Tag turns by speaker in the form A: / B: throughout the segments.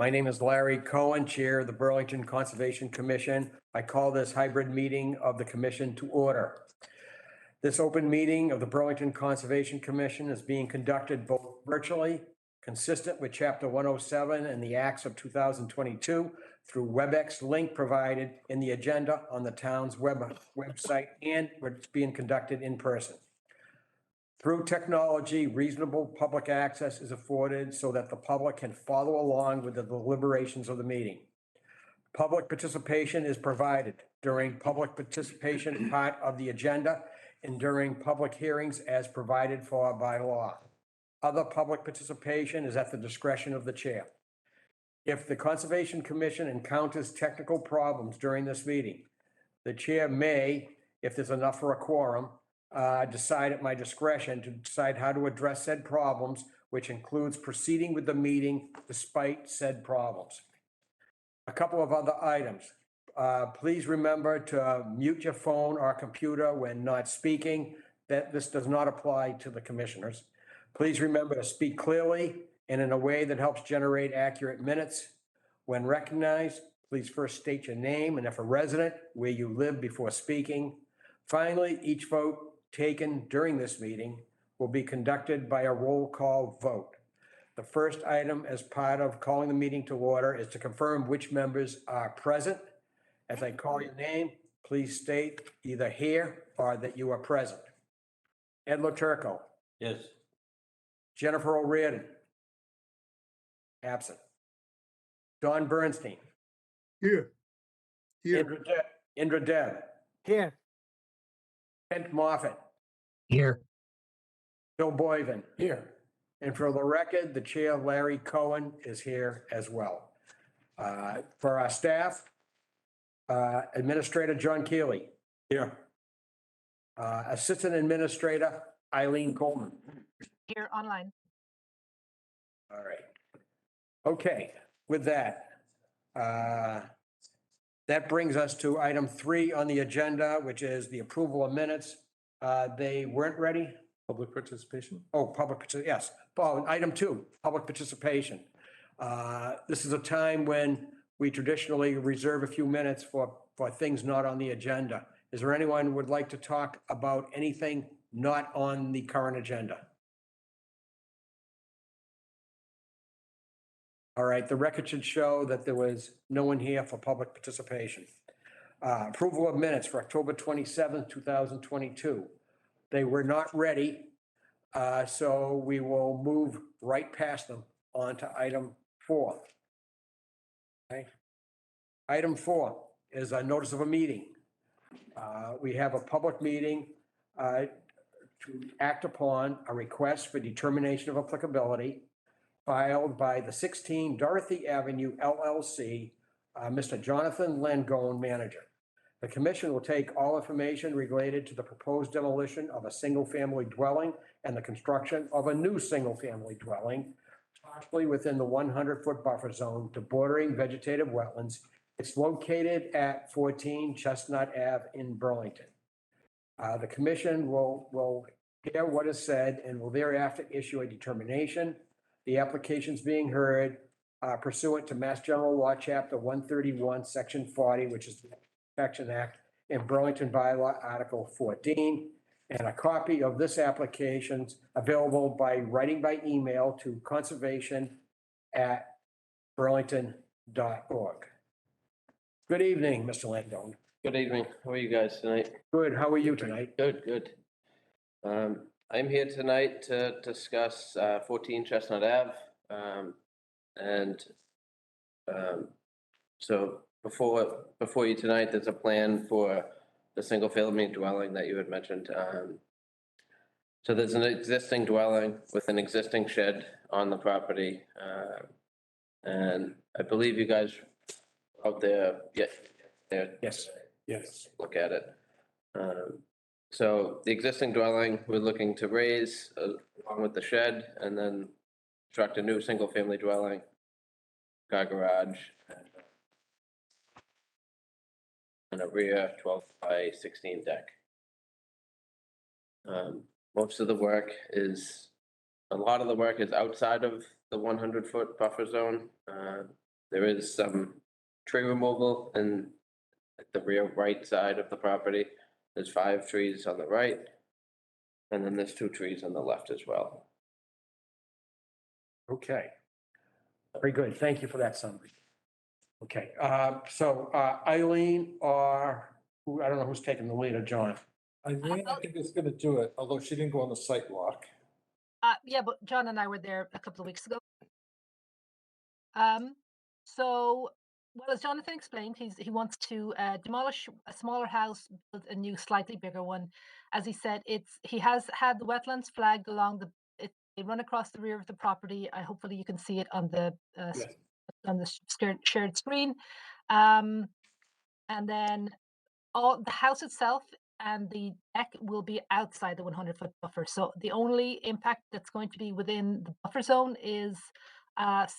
A: My name is Larry Cohen, Chair of the Burlington Conservation Commission. I call this hybrid meeting of the commission to order. This open meeting of the Burlington Conservation Commission is being conducted both virtually, consistent with Chapter 107 and the Acts of 2022, through WebEx link provided in the agenda on the town's website, and it's being conducted in person. Through technology, reasonable public access is afforded so that the public can follow along with the deliberations of the meeting. Public participation is provided during public participation part of the agenda and during public hearings as provided for by law. Other public participation is at the discretion of the chair. If the Conservation Commission encounters technical problems during this meeting, the chair may, if there's enough for a quorum, decide at my discretion to decide how to address said problems, which includes proceeding with the meeting despite said problems. A couple of other items. Please remember to mute your phone or computer when not speaking. This does not apply to the commissioners. Please remember to speak clearly and in a way that helps generate accurate minutes. When recognized, please first state your name and, if a resident, where you live before speaking. Finally, each vote taken during this meeting will be conducted by a roll call vote. The first item as part of calling the meeting to order is to confirm which members are present. As I call your name, please state either here or that you are present. Ed Laturco.
B: Yes.
A: Jennifer O'Riordan. Absent. Don Bernstein.
C: Here.
A: Indra Deb.
C: Here.
A: Kent Moffett.
C: Here.
A: Bill Boyven. Here. And for the record, the chair, Larry Cohen, is here as well. For our staff, Administrator John Keeley. Here. Assistant Administrator Eileen Coleman.
D: Here online.
A: All right. Okay, with that, that brings us to item 3 on the agenda, which is the approval of minutes. They weren't ready?
B: Public participation?
A: Oh, yes. Oh, item 2, public participation. This is a time when we traditionally reserve a few minutes for things not on the agenda. Is there anyone who would like to talk about anything not on the current agenda? All right, the record should show that there was no one here for public participation. Approval of minutes for October 27th, 2022. They were not ready, so we will move right past them on to item 4. Okay. Item 4 is a notice of a meeting. We have a public meeting to act upon a request for determination of applicability filed by the 16 Dorothy Avenue LLC, Mr. Jonathan Langone, manager. The commission will take all information related to the proposed demolition of a single-family dwelling and the construction of a new single-family dwelling, partially within the 100-foot buffer zone to bordering vegetative wetlands. It's located at 14 Chestnut Ave in Burlington. The commission will hear what is said and will thereafter issue a determination. The application's being heard pursuant to Mass General Law, Chapter 131, Section 40, which is the Protection Act, and Burlington Bylaw, Article 14. And a copy of this application's available by writing by email to conservation@burlington.org. Good evening, Mr. Langone.
B: Good evening. How are you guys tonight?
A: Good. How are you tonight?
B: Good, good. I'm here tonight to discuss 14 Chestnut Ave. So before you tonight, there's a plan for the single family dwelling that you had mentioned. So there's an existing dwelling with an existing shed on the property. And I believe you guys out there,
A: Yes. Yes.
B: look at it. So the existing dwelling, we're looking to raise along with the shed and then construct a new single-family dwelling, car garage, and a rear 12 by 16 deck. Most of the work is, a lot of the work is outside of the 100-foot buffer zone. There is some tree removal in the rear right side of the property. There's 5 trees on the right. And then there's 2 trees on the left as well.
A: Okay. Very good. Thank you for that summary. Okay, so Eileen or I don't know who's taking the lead, or John?
D: Eileen, I think is gonna do it, although she didn't go on the site walk.
E: Yeah, but John and I were there a couple of weeks ago. So, well, as Jonathan explained, he wants to demolish a smaller house, build a new, slightly bigger one. As he said, he has had the wetlands flagged along they run across the rear of the property. Hopefully you can see it on the
A: Yes.
E: on the shared screen. And then all the house itself and the deck will be outside the 100-foot buffer. So the only impact that's going to be within the buffer zone is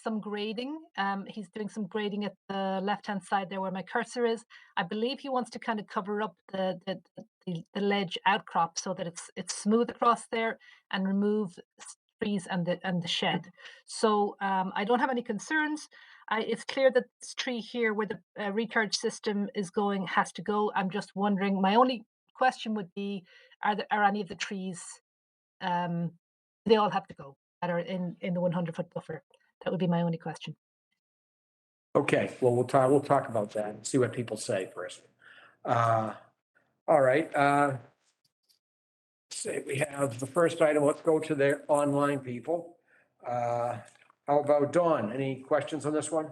E: some grading. He's doing some grading at the left-hand side there where my cursor is. I believe he wants to kind of cover up the ledge outcrop so that it's smooth across there and remove trees and the shed. So I don't have any concerns. It's clear that this tree here where the recharge system is going has to go. I'm just wondering, my only question would be, are any of the trees, they all have to go that are in the 100-foot buffer? That would be my only question.
A: Okay, well, we'll talk about that and see what people say first. All right, say we have the first item. Let's go to the online people. How about Dawn? Any questions on this one?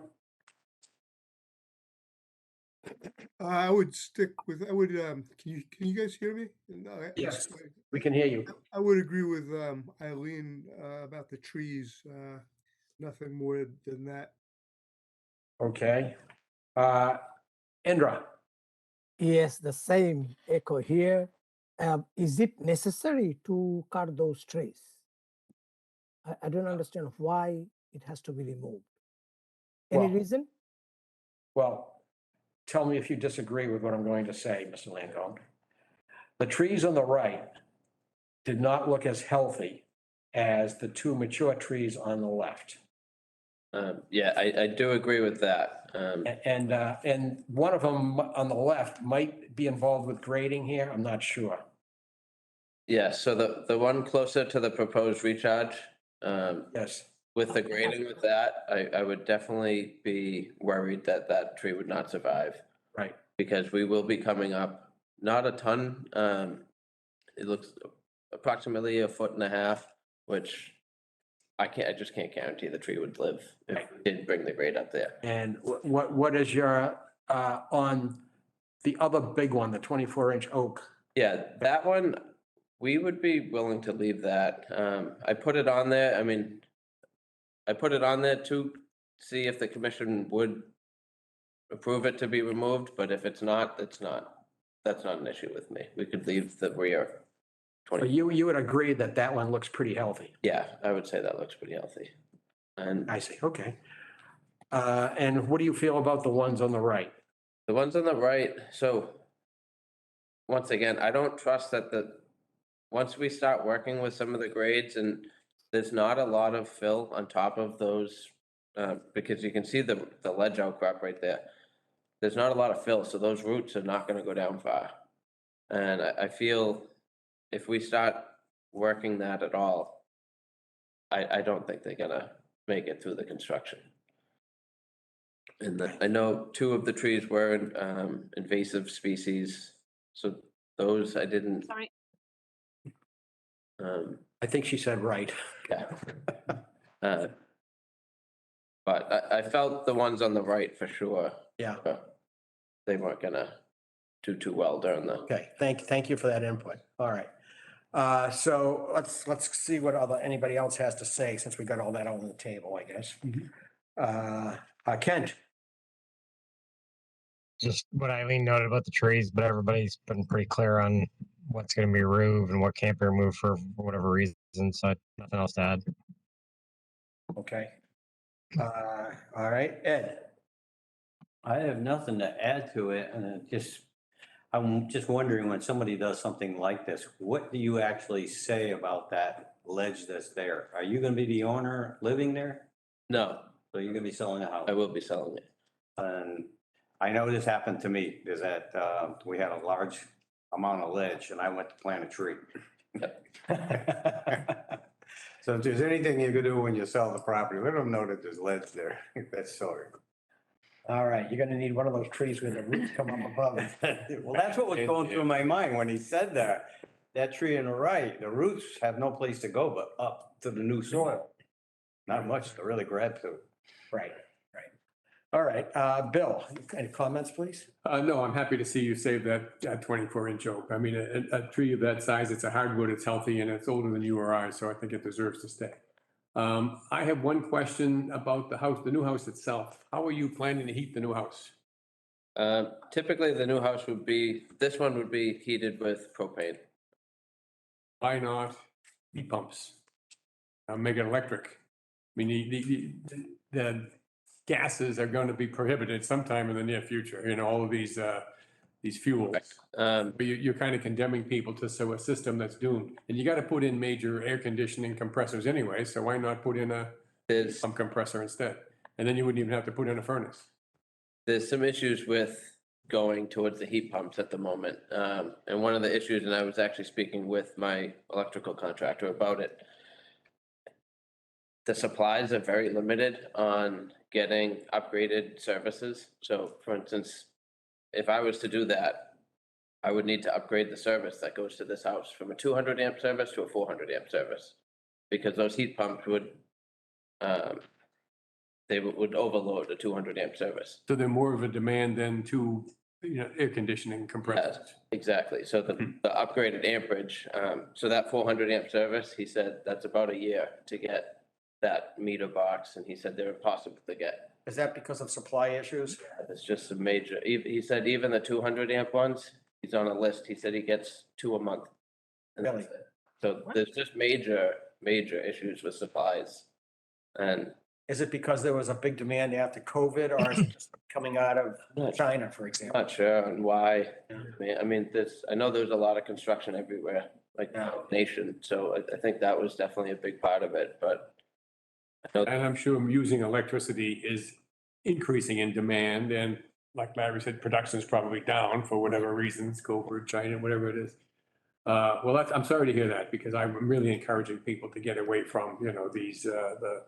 F: I would stick with, can you guys hear me? No,
A: Yes. We can hear you.
F: I would agree with Eileen about the trees, nothing more than that.
A: Okay. Indra?
C: Yes, the same echo here. Is it necessary to cut those trees? I don't understand why it has to be removed. Any
A: Well-
C: reason?
A: Well, tell me if you disagree with what I'm going to say, Mr. Langone. The trees on the right did not look as healthy as the 2 mature trees on the left.
B: Yeah, I do agree with that.
A: And one of them on the left might be involved with grading here. I'm not sure.
B: Yeah, so the one closer to the proposed recharge,
A: Yes.
B: with the grading with that, I would definitely be worried that that tree would not survive.
A: Right.
B: Because we will be coming up, not a ton, it looks approximately 1.5 feet, which I just can't guarantee the tree would live if we did bring the grade up there.
A: And what is your, on the other big one, the 24-inch oak?
B: Yeah, that one, we would be willing to leave that. I put it on there, I mean, I put it on there to see if the commission would approve it to be removed, but if it's not, it's not. That's not an issue with me. We could leave the rear
A: So
B: 20.
A: you would agree that that one looks pretty healthy?
B: Yeah, I would say that looks pretty healthy. And
A: I see, okay. And what do you feel about the ones on the right?
B: the ones on the right, so once again, I don't trust that once we start working with some of the grades and there's not a lot of fill on top of those, because you can see the ledge outcrop right there. There's not a lot of fill, so those roots are not gonna go down far. And I feel if we start working that at all, I don't think they're gonna make it through the construction. And I know 2 of the trees were invasive species, so those I didn't,
E: Sorry.
A: I think she said right.
B: yeah. But I felt the ones on the right for sure.
A: Yeah.
B: They weren't gonna do too well during the,
A: Okay, thank you for that input. All right. So let's see what anybody else has to say since we got all that on the table, I guess. Kent?
G: Just what Eileen noted about the trees, but everybody's been pretty clear on what's going to be removed and what can't be removed for whatever reason. So nothing else to add.
A: Okay. All right, Ed?
H: I have nothing to add to it, and I'm just wondering, when somebody does something like this, what do you actually say about that ledge that's there? Are you gonna be the owner living there?
B: no,
H: So you're gonna be selling a house.
B: I will be selling it.
H: And I know this happened to me, is that we had a large amount of ledge and I went to plant a tree. So if there's anything you could do when you sell the property, let them know that there's ledge there. That's sorry.
A: All right, you're gonna need one of those trees where the roots come up above.
H: Well, that's what was going through my mind when he said that. That tree on the right, the roots have no place to go but up to the new soil. Not much to really grab to.
A: Right, right. All right, Bill, any comments, please?
I: No, I'm happy to see you save that 24-inch oak. I mean, a tree of that size, it's a hardwood, it's healthy, and it's older than you or I, so I think it deserves to stay. I have one question about the house, the new house itself. How are you planning to heat the new house?
B: Typically, the new house would be, this one would be heated with propane.
I: Why not heat pumps? Make it electric. I mean, the gases are going to be prohibited sometime in the near future, all of these fuels. But you're kind of condemning people to a system that's doomed. And you got to put in major air conditioning compressors anyway, so why not put in
B: There's,
I: some compressor instead? And then you wouldn't even have to put in a furnace.
B: there's some issues with going towards the heat pumps at the moment. And one of the issues, and I was actually speaking with my electrical contractor about it, the supplies are very limited on getting upgraded services. So for instance, if I was to do that, I would need to upgrade the service that goes to this house from a 200 amp service to a 400 amp service. Because those heat pumps would, they would overload a 200 amp service.
I: So they're more of a demand than two, air conditioning compressors.
B: Exactly. So the upgraded amperage, so that 400 amp service, he said that's about a year to get that meter box. And he said they're impossible to get.
A: Is that because of supply issues?
B: It's just a major, he said even the 200 amp ones, he's on a list. He said he gets 2 a month. And that's
A: Really?
B: it. So there's just major issues with supplies. And
A: Is it because there was a big demand after COVID, or is it just coming out of China, for example?
B: not sure on why.
A: Yeah.
B: I mean, I know there's a lot of construction everywhere, like the whole nation. So I think that was definitely a big part of it, but I know
I: And I'm sure using electricity is increasing in demand, and like Larry said, production is probably down for whatever reasons, COVID, China, whatever it is. Well, I'm sorry to hear that, because I'm really encouraging people to get away from, these, the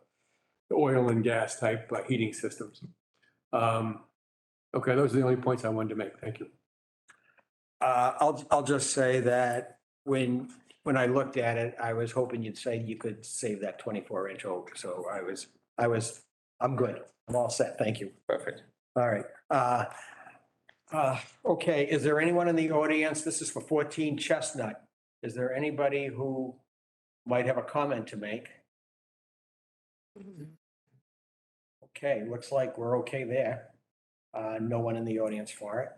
I: oil and gas type heating systems. Okay, those are the only points I wanted to make. Thank you.
A: I'll just say that when I looked at it, I was hoping you'd say you could save that 24-inch oak. So I'm good. I'm all set. Thank you.
B: perfect.
A: All right. Okay, is there anyone in the audience? This is for 14 Chestnut. Is there anybody who might have a comment to make? Okay, looks like we're okay there. No one in the audience for it.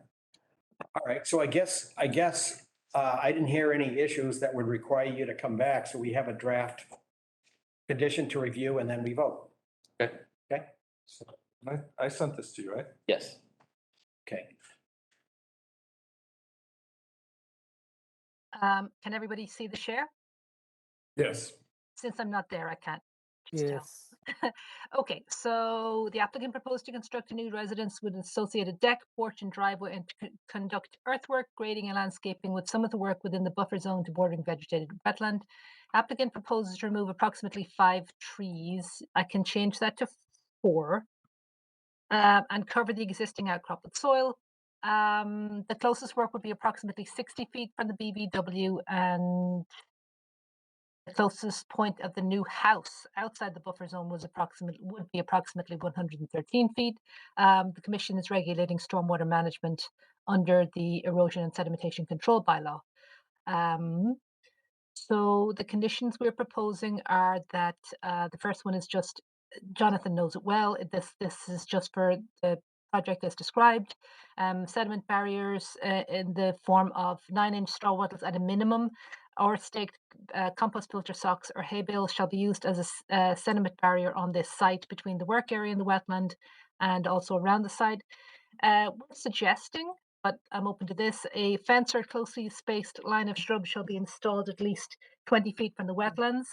A: All right, so I guess I didn't hear any issues that would require you to come back, so we have a draft condition to review and then we vote.
B: Okay.
A: Okay,
D: I sent this to you, right?
B: Yes.
A: okay.
E: Can everybody see the share?
I: Yes.
E: Since I'm not there, I can't. just tell.
C: Yes.
E: Okay, so the applicant proposed to construct a new residence with an associated deck, porch and driveway and to conduct earthwork, grading and landscaping with some of the work within the buffer zone to bordering vegetated wetland. Applicant proposes to remove approximately 5 trees. I can change that to 4. And cover the existing outcrop with soil. The closest work would be approximately 60 feet from the BBW, and the closest point of the new house outside the buffer zone would be approximately 113 feet. The commission is regulating stormwater management under the erosion and sedimentation control bylaw. So the conditions we're proposing are that the first one is just, Jonathan knows it well. This is just for the project as described. Sediment barriers in the form of 9-inch straw wattles at a minimum, or staked compost filter socks or hay bales shall be used as a sediment barrier on this site between the work area and the wetland, and also around the site. We're suggesting, but I'm open to this, a fence or closely spaced line of shrubs shall be installed at least 20 feet from the wetlands.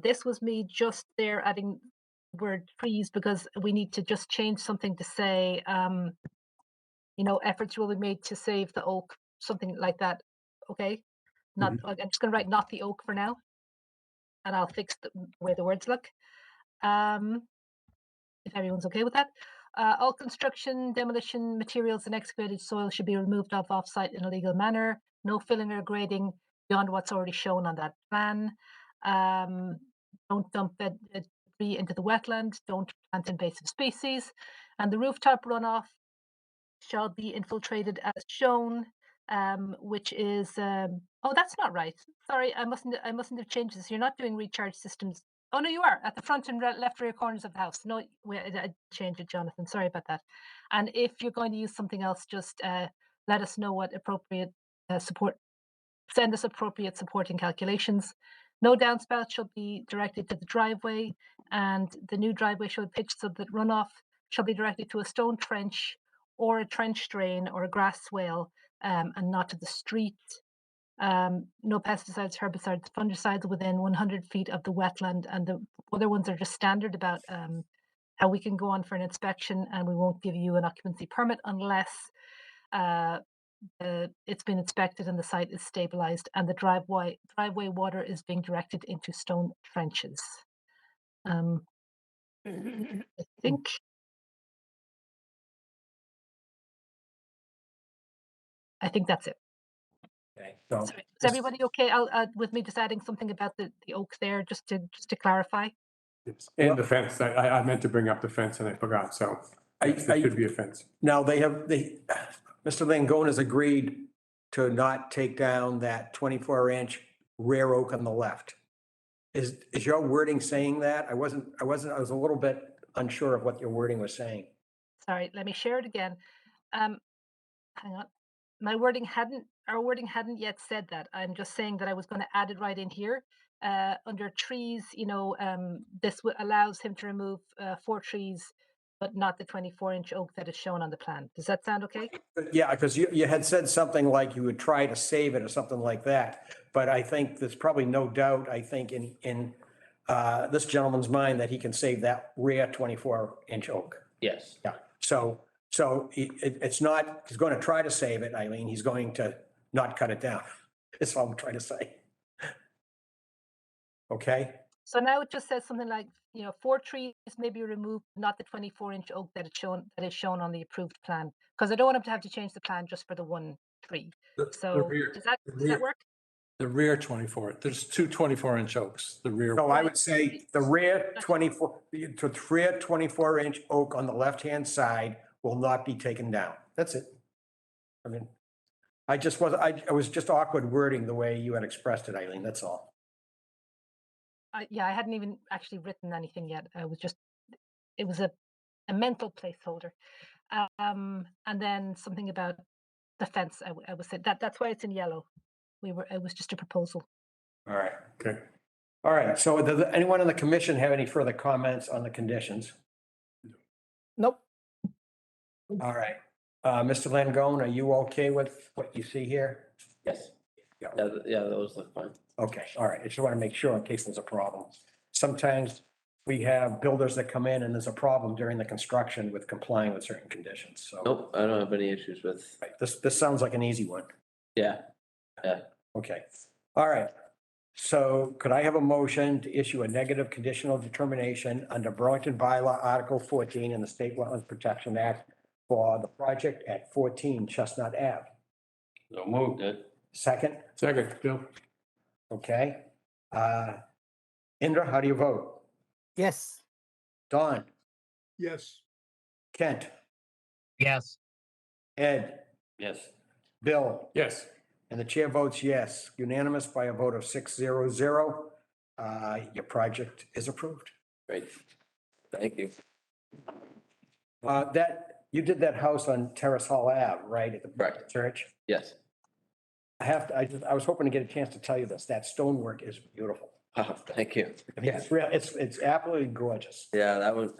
E: This was me just there adding word trees because we need to just change something to say, efforts will be made to save the oak, something like that. Okay? Not, I'm just going to write not the oak for now, and I'll fix the way the words look. If everyone's okay with that. All construction, demolition materials and excavated soil should be removed off-site in a legal manner. No filling or grading beyond what's already shown on that plan. Don't dump debris into the wetland. Don't plant invasive species. And the rooftop runoff shall be infiltrated as shown, which is oh, that's not right. Sorry, I mustn't have changed this. You're not doing recharge systems. Oh no, you are at the front and left rear corners of the house. No, wait, I changed it, Jonathan. Sorry about that. And if you're going to use something else, just let us know what appropriate support. Send us appropriate supporting calculations. No downspout shall be directed to the driveway, and the new driveway shall be pitched so that runoff shall be directed to a stone trench or a trench drain or a grass swale, and not to the street. No pesticides, herbicides, fungicides within 100 feet of the wetland, and the other ones are just standard about how we can go on for an inspection and we won't give you an occupancy permit unless it's been inspected and the site is stabilized and the driveway water is being directed into stone trenches. I think that's it.
A: Okay, so
E: Sorry, is everybody okay? I'll with me just adding something about the oak there, just to clarify.
I: Yes. And the fence, I meant to bring up the fence and I forgot, so yes, there should be a fence.
A: now Mr. Langone has agreed to not take down that 24-inch rear oak on the left. Is your wording saying that? I was a little bit unsure of what your wording was saying.
E: Sorry, let me share it again. Hang on. Our wording hadn't yet said that. I'm just saying that I was going to add it right in here. Under trees, this allows him to remove 4 trees, but not the 24-inch oak that is shown on the plan. Does that sound okay?
A: Yeah, because you had said something like you would try to save it or something like that. But I think there's probably no doubt, I think in this gentleman's mind that he can save that rear 24-inch oak.
B: Yes.
A: Yeah, so it's not, he's going to try to save it, Eileen. He's going to not cut it down. That's all I'm trying to say. Okay?
E: So now it just says something like, 4 trees may be removed, not the 24-inch oak that is shown on the approved plan. Because I don't want him to have to change the plan just for the 1 tree. So does that work?
D: The rear 24, there's 2 24-inch oaks, the rear.
A: So I would say the rear 24-inch oak on the left-hand side will not be taken down. That's it. I mean, I was just awkward wording the way you had expressed it, Eileen, that's all.
E: Yeah, I hadn't even actually written anything yet. It was a mental placeholder. And then something about the fence, I was saying, that's why it's in yellow. It was just a proposal.
A: All right.
I: Okay.
A: All right, so does anyone on the commission have any further comments on the conditions?
C: Nope.
A: All right. Mr. Langone, are you okay with what you see here?
B: Yes.
A: Yeah.
B: Yeah, those look fine.
A: Okay, all right. I just want to make sure in case there's a problem. Sometimes we have builders that come in and there's a problem during the construction with complying with certain conditions, so.
B: Nope, I don't have any issues with,
A: Right, this sounds like an easy one.
B: yeah.
A: Okay, all right. So could I have a motion to issue a negative conditional determination under Burlington Bylaw Article 14 in the State Wetlands Protection Act for the project at 14 Chestnut Ave?
H: So moved it.
A: Second,
I: Second, Bill.
A: okay. Indra, how do you vote?
C: Yes.
A: Don,
F: Yes.
A: Kent,
G: Yes.
A: Ed,
H: Yes.
A: Bill,
I: Yes.
A: and the chair votes yes, unanimous by a vote of 600. Your project is approved.
B: Great. Thank you.
A: You did that house on Terrace Hall Ave, right, at the
B: Correct.
A: church?
B: Yes.
A: I was hoping to get a chance to tell you this. That stonework is beautiful.
B: Thank you.
A: Yeah, it's absolutely gorgeous.
B: Yeah, I'm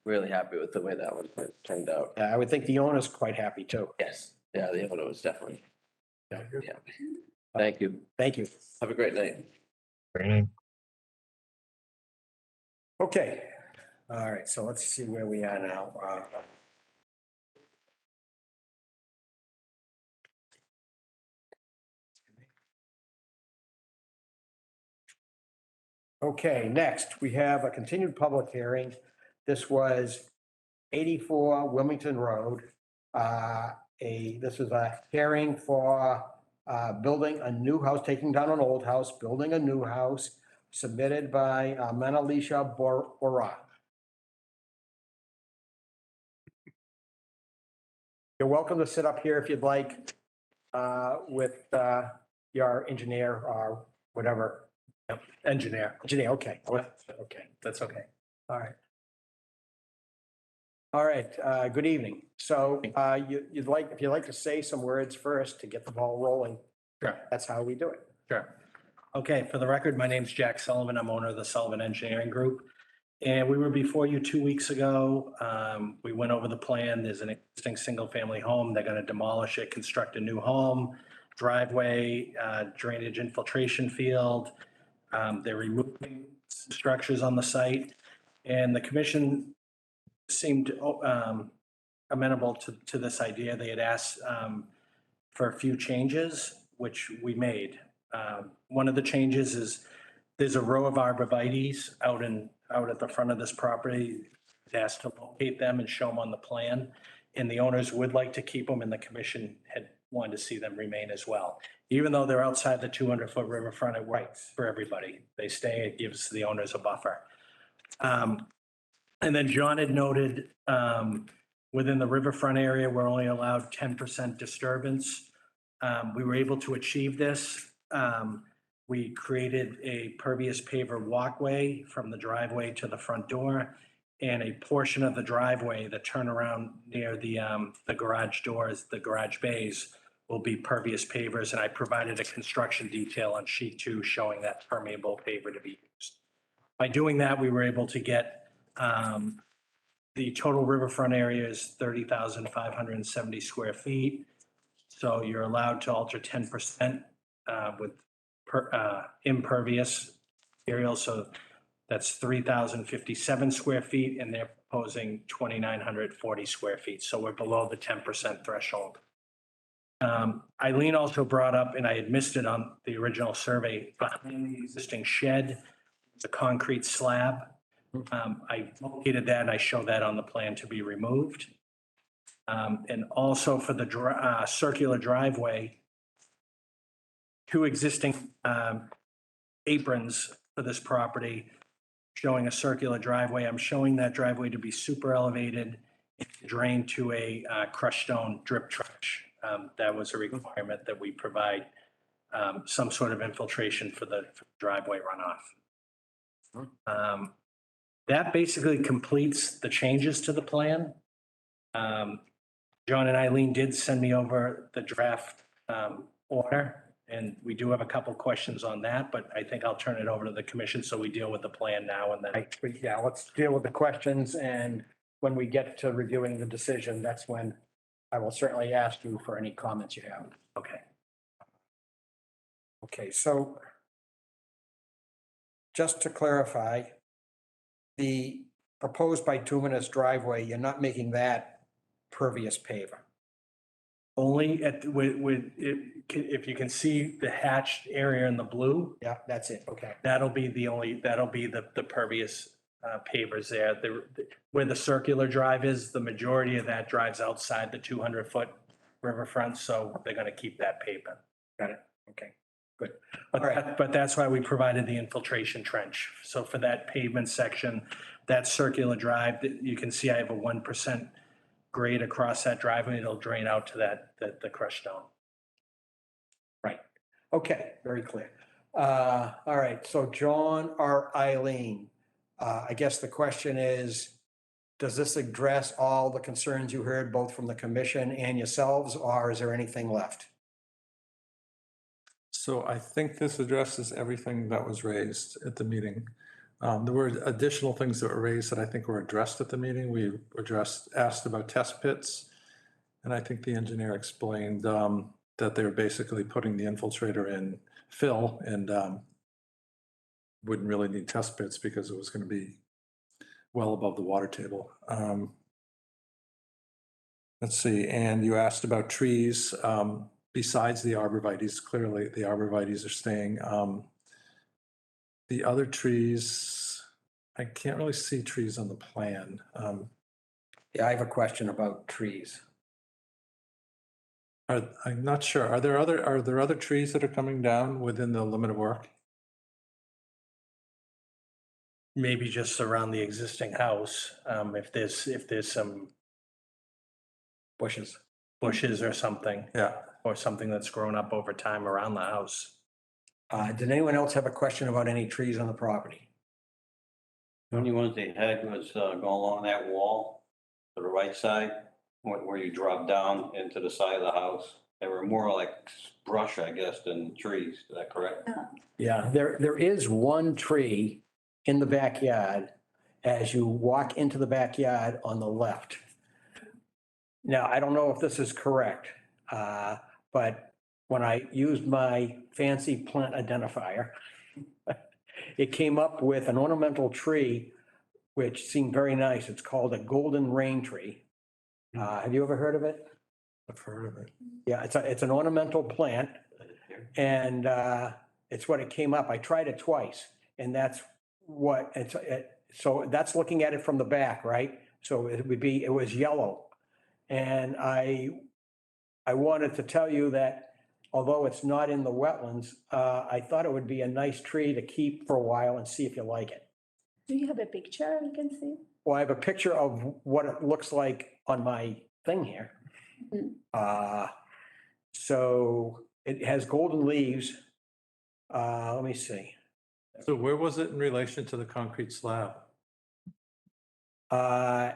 B: really happy with the way that one turned out.
A: I would think the owner's quite happy too.
B: Yes. Yeah, the owner was definitely,
A: Yeah.
B: yeah. Thank you.
A: Thank you.
B: Have a great night.
A: Okay, All right, so let's see where we are now. Okay, next, we have a continued public hearing. This was 84 Wilmington Road. This is a hearing for building a new house, taking down an old house, building a new house, submitted by Menalisha Bora. You're welcome to sit up here if you'd like with your engineer or whatever. Yep, engineer, okay, okay, that's okay. All right. All right, good evening. So if you'd like to say some words first to get the ball rolling.
J: Sure.
A: That's how we do it.
J: Sure. Okay, for the record, my name's Jack Sullivan. I'm owner of the Sullivan Engineering Group. And we were before you 2 weeks ago. We went over the plan. There's an existing single-family home. They're going to demolish it, construct a new home, driveway, drainage infiltration field. They're removing structures on the site. And the commission seemed amenable to this idea. They had asked for a few changes, which we made. One of the changes is there's a row of arborvitaes out at the front of this property. They asked to locate them and show them on the plan. And the owners would like to keep them, and the commission had wanted to see them remain as well. Even though they're outside the 200-foot riverfront, it works for everybody. They stay, it gives the owners a buffer. And then John had noted, within the riverfront area, we're only allowed 10% disturbance. We were able to achieve this. We created a pervious paver walkway from the driveway to the front door, and a portion of the driveway, the turnaround near the garage doors, the garage bays, will be pervious pavers, and I provided a construction detail on sheet 2 showing that permeable paver to be used. By doing that, we were able to get the total riverfront area is 30,570 square feet. So you're allowed to alter 10% with impervious material. So that's 3,057 square feet, and they're proposing 2,940 square feet. So we're below the 10% threshold. Eileen also brought up, and I had missed it on the original survey, behind the existing shed, the concrete slab. I located that and I show that on the plan to be removed. And also for the circular driveway, 2 existing aprons for this property showing a circular driveway. I'm showing that driveway to be super elevated, drained to a crushed stone drip trench. That was a requirement that we provide some sort of infiltration for the driveway runoff. That basically completes the changes to the plan. John and Eileen did send me over the draft order, and we do have a couple questions on that, but I think I'll turn it over to the commission so we deal with the plan now and then.
A: Yeah, let's deal with the questions, and when we get to reviewing the decision, that's when I will certainly ask you for any comments you have.
J: Okay.
A: Okay, so just to clarify, the proposed bituminous driveway, you're not making that pervious paver.
J: Only if you can see the hatched area in the blue,
A: Yeah, that's it. Okay.
J: that'll be the pervious pavers there. Where the circular drive is, the majority of that drives outside the 200-foot riverfront, so they're gonna keep that pavement.
A: Got it. Okay, good.
J: But that's why we provided the infiltration trench. So for that pavement section, that circular drive, you can see I have a 1% grade across that driveway. It'll drain out to the crushed stone.
A: Right. Okay, very clear. All right, so John or Eileen, I guess the question is, does this address all the concerns you heard both from the commission and yourselves, or is there anything left?
D: So I think this addresses everything that was raised at the meeting. There were additional things that were raised that I think were addressed at the meeting. We asked about test pits. And I think the engineer explained that they were basically putting the infiltrator in fill and wouldn't really need test pits because it was going to be well above the water table. Let's see, and you asked about trees, besides the arborvitaes, clearly the arborvitaes are staying. The other trees, I can't really see trees on the plan.
A: Yeah, I have a question about trees.
D: I'm not sure. Are there other trees that are coming down within the limit of work?
J: Maybe just around the existing house, if there's some
A: Bushes.
J: bushes or something,
D: Yeah.
J: or something that's grown up over time around the house.
A: Did anyone else have a question about any trees on the property?
H: The only ones they had was going along that wall to the right side, where you drop down into the side of the house. They were more like brush, I guess, than trees. Is that correct?
A: Yeah, there is one tree in the backyard as you walk into the backyard on the left. Now, I don't know if this is correct, but when I used my fancy plant identifier, it came up with an ornamental tree, which seemed very nice. It's called a golden rain tree. Have you ever heard of it?
D: I've heard of it.
A: Yeah, it's an ornamental plant and it's what it came up. I tried it twice and that's what so that's looking at it from the back, right? So it was yellow. And I wanted to tell you that although it's not in the wetlands, I thought it would be a nice tree to keep for a while and see if you like it.
K: Do you have a picture we can see?
A: Well, I have a picture of what it looks like on my thing here. So it has golden leaves. Let me see.
D: So where was it in relation to the concrete slab?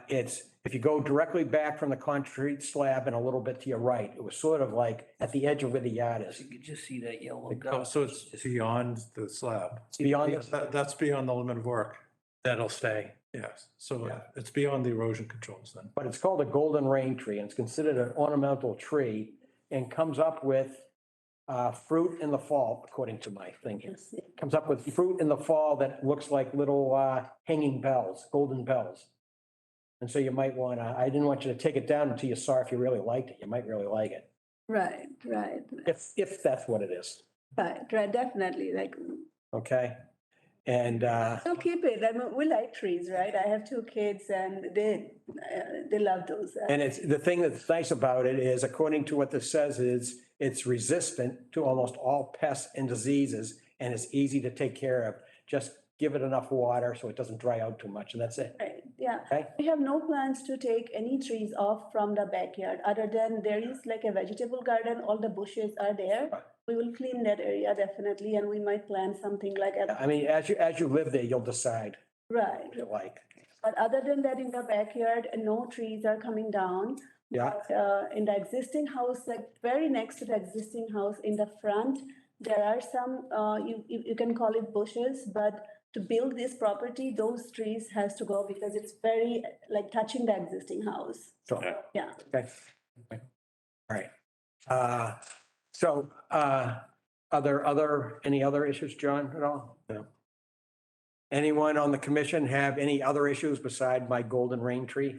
A: It's, if you go directly back from the concrete slab and a little bit to your right, it was sort of like at the edge of where the yard is.
H: You could just see that yellow.
D: Oh, so it's beyond the slab.
A: Beyond,
D: That's beyond the limit of work.
J: That'll stay.
D: Yes, so it's beyond the erosion controls then.
A: but it's called a golden rain tree and it's considered an ornamental tree and comes up with fruit in the fall, according to my thing here.
K: Let's see.
A: Comes up with fruit in the fall that looks like little hanging bells, golden bells. And so you might want to, I didn't want you to take it down until you saw if you really liked it. You might really like it,
K: Right, right,
A: if that's what it is,
K: right, definitely, like,
A: okay? And
K: so keep it, I mean, we like trees, right? I have two kids and they love those.
A: And it's, the thing that's nice about it is, according to what this says, is it's resistant to almost all pests and diseases, and it's easy to take care of. Just give it enough water so it doesn't dry out too much, and that's it.
K: Right, yeah.
A: Okay.
K: We have no plans to take any trees off from the backyard, other than there is like a vegetable garden, all the bushes are there.
A: Right.
K: We will clean that area definitely, and we might plant something like
A: I mean, as you live there, you'll decide
K: right.
A: what you like.
K: But other than that, in the backyard, no trees are coming down.
A: Yeah.
K: But, in the existing house, like very next to the existing house in the front, there are some, you can call it bushes, but to build this property, those trees has to go because it's very like touching the existing house.
A: So,
K: Yeah.
A: okay. All right. So, are there any other issues, John, at all? No. Anyone on the commission have any other issues beside my golden rain tree?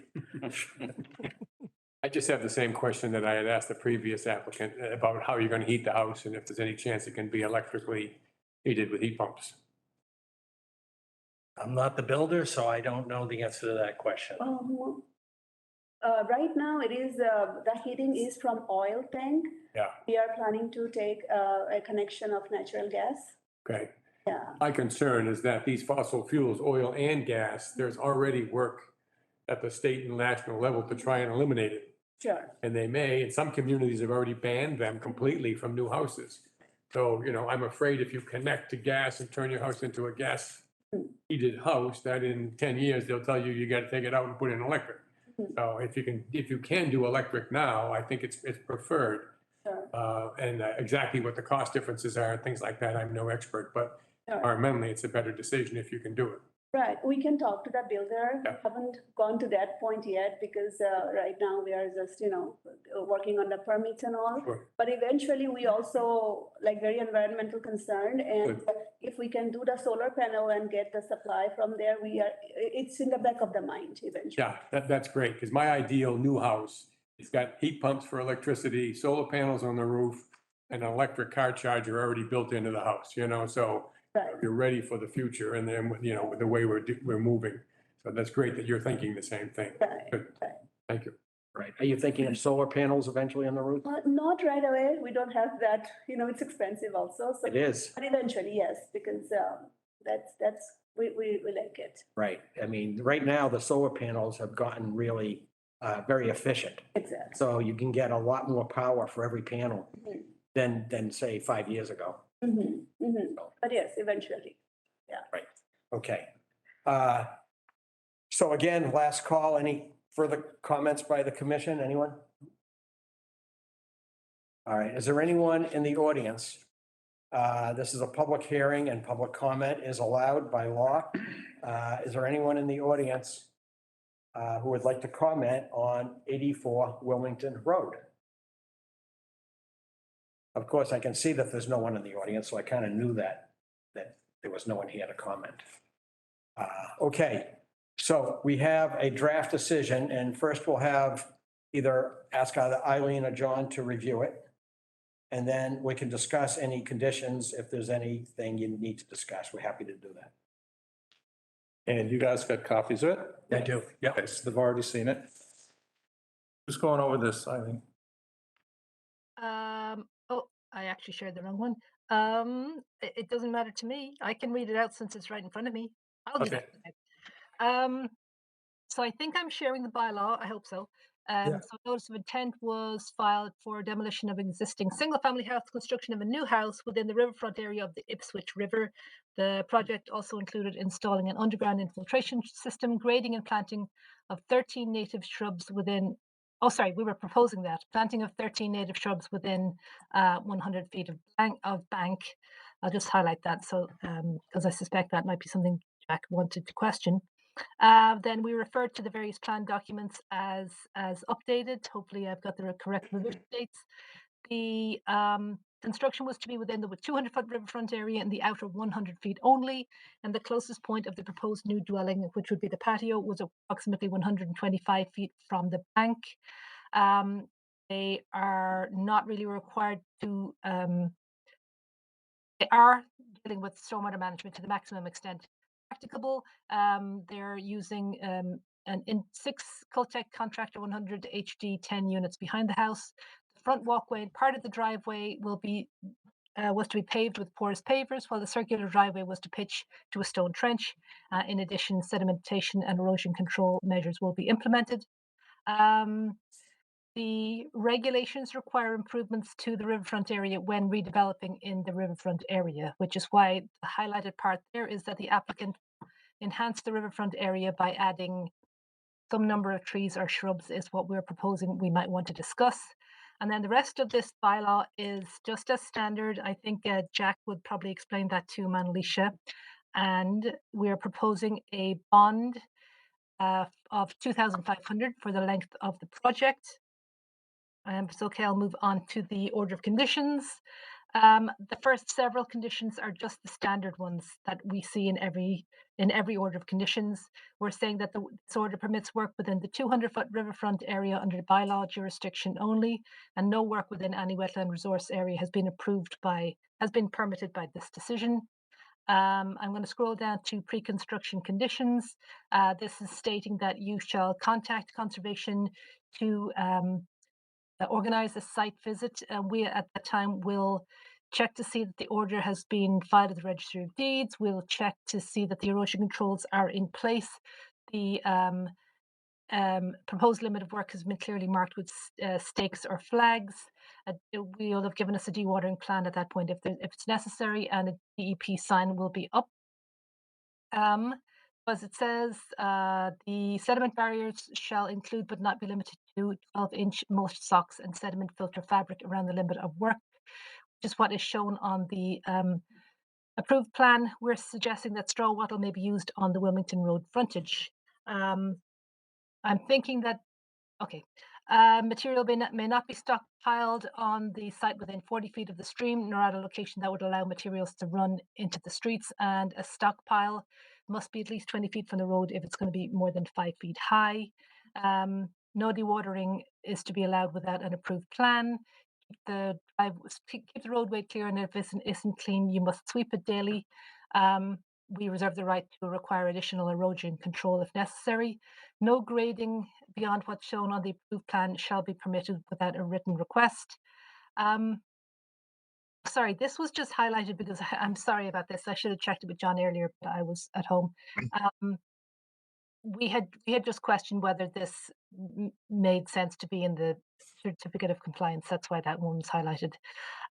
I: I just have the same question that I had asked the previous applicant about how you're going to heat the house and if there's any chance it can be electrically heated with heat pumps.
J: I'm not the builder, so I don't know the answer to that question.
K: Right now, it is, the heating is from oil tank.
I: Yeah.
K: We are planning to take a connection of natural gas.
I: Okay.
K: Yeah.
I: My concern is that these fossil fuels, oil and gas, there's already work at the state and national level to try and eliminate it.
K: Sure.
I: And they may, and some communities have already banned them completely from new houses. So, I'm afraid if you connect to gas and turn your house into a gas heated house, that in 10 years, they'll tell you, you got to take it out and put in electric. So if you can do electric now, I think it's preferred.
K: Sure.
I: And exactly what the cost differences are and things like that, I'm no expert, but
K: Sure.
I: environmentally, it's a better decision if you can do it.
K: Right, we can talk to the builder.
I: Yeah.
K: Haven't gone to that point yet because right now we are just, working on the permits and all.
I: Sure.
K: But eventually, we also like very environmental concerned, and
I: Good.
K: if we can do the solar panel and get the supply from there, it's in the back of the mind eventually.
I: Yeah, that's great, because my ideal new house, it's got heat pumps for electricity, solar panels on the roof, and an electric car charger already built into the house, so
K: Right,
I: you're ready for the future, and then, with the way we're moving. So that's great that you're thinking the same thing.
K: right,
I: Good.
K: right.
I: Thank you.
A: Right. Are you thinking of solar panels eventually on the roof?
K: Not right away. We don't have that, it's expensive also. So,
A: It is,
K: but eventually, yes, because we like it.
A: right. I mean, right now, the solar panels have gotten really very efficient.
K: Exactly.
A: So you can get a lot more power for every panel
K: Mhm.
A: than say 5 years ago.
K: But yes, eventually.
A: Okay. So again, last call, any further comments by the commission, anyone? All right, is there anyone in the audience? This is a public hearing and public comment is allowed by law. Is there anyone in the audience who would like to comment on 84 Wilmington Road? Of course, I can see that there's no one in the audience, so I kind of knew that there was no one here to comment. Okay, so we have a draft decision, and first we'll have either ask either Eileen or John to review it. And then we can discuss any conditions. If there's anything you need to discuss, we're happy to do that.
D: And you guys got copies of it?
A: I do, yeah.
D: Okay, so they've already seen it. Who's going over this, Eileen?
E: Oh, I actually shared the wrong one. It doesn't matter to me. I can read it out since it's right in front of me. I'll do
D: Okay.
E: that. So I think I'm sharing the bylaw. I hope so. So notice of intent was filed for demolition of existing single-family house, construction of a new house within the riverfront area of the Ipswich River. The project also included installing an underground infiltration system, grading and planting of 13 native shrubs within. Oh, sorry, we were proposing that planting of 13 native shrubs within 100 feet of bank. I'll just highlight that so because I suspect that might be something Jack wanted to question. Then we referred to the various plan documents as updated. Hopefully, I've got the correct revision dates. The construction was to be within the 200-foot riverfront area in the outer 100 feet only, and the closest point of the proposed new dwelling, which would be the patio, was approximately 125 feet from the bank. They are not really required to. They are dealing with stormwater management to the maximum extent practicable. They're using an 6 Cultec Contractor 100 HD 10 units behind the house. The front walkway and part of the driveway was to be paved with porous pavers, while the circular driveway was to pitch to a stone trench. In addition, sedimentation and erosion control measures will be implemented. The regulations require improvements to the riverfront area when redeveloping in the riverfront area, which is why the highlighted part there is that the applicant enhanced the riverfront area by adding some number of trees or shrubs is what we're proposing we might want to discuss. And then the rest of this bylaw is just as standard. I think Jack would probably explain that to Manalisha. And we're proposing a bond of 2,500 for the length of the project. If it's okay, I'll move on to the order of conditions. The first several conditions are just the standard ones that we see in every order of conditions. We're saying that this order permits work within the 200-foot riverfront area under the bylaw jurisdiction only, and no work within any wetland resource area has been permitted by this decision. I'm going to scroll down to pre-construction conditions. This is stating that you shall contact conservation to organize a site visit. We at that time will check to see that the order has been filed at the Registry of Deeds. We'll check to see that the erosion controls are in place. The proposed limit of work has been clearly marked with stakes or flags. We'll have given us a dewatering plan at that point if it's necessary, and a DEP sign will be up. As it says, the sediment barriers shall include but not be limited to 12-inch mulch socks and sediment filter fabric around the limit of work, which is what is shown on the Approved plan, we're suggesting that straw wattle may be used on the Wilmington Road frontage. I'm thinking that, okay, material may not be stockpiled on the site within 40 feet of the stream, nor at a location that would allow materials to run into the streets, and a stockpile must be at least 20 feet from the road if it's going to be more than 5 feet high. No dewatering is to be allowed without an approved plan. Keep the roadway clear, and if it isn't clean, you must sweep it daily. We reserve the right to require additional erosion control if necessary. No grading beyond what's shown on the approved plan shall be permitted without a written request. Sorry, this was just highlighted because I'm sorry about this. I should have checked it with John earlier, but I was at home. We had just questioned whether this made sense to be in the certificate of compliance. That's why that one was highlighted.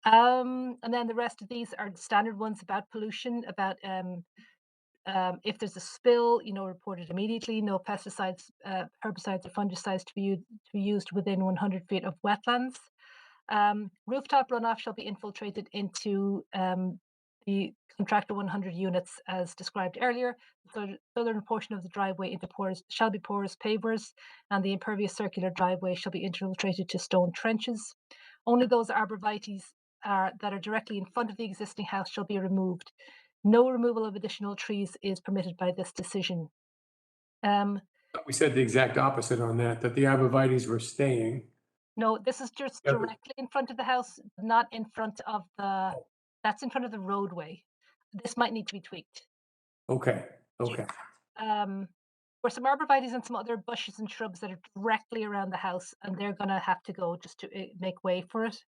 E: And then the rest of these are standard ones about pollution, about if there's a spill, report it immediately. No pesticides, herbicides, or fungicides to be used within 100 feet of wetlands. Rooftop runoff shall be infiltrated into the contractor 100 units as described earlier. The southern portion of the driveway shall be porous pavers, and the impervious circular driveway shall be infiltrated to stone trenches. Only those arborvitaes that are directly in front of the existing house shall be removed. No removal of additional trees is permitted by this decision.
I: We said the exact opposite on that the arborvitaes were staying.
E: No, this is just
I: Yeah,
E: directly in front of the house, not in front of that's in front of the roadway. This might need to be tweaked.
I: Okay, okay.
E: Or some arborvitaes and some other bushes and shrubs that are directly around the house, and they're gonna have to go just to make way for it.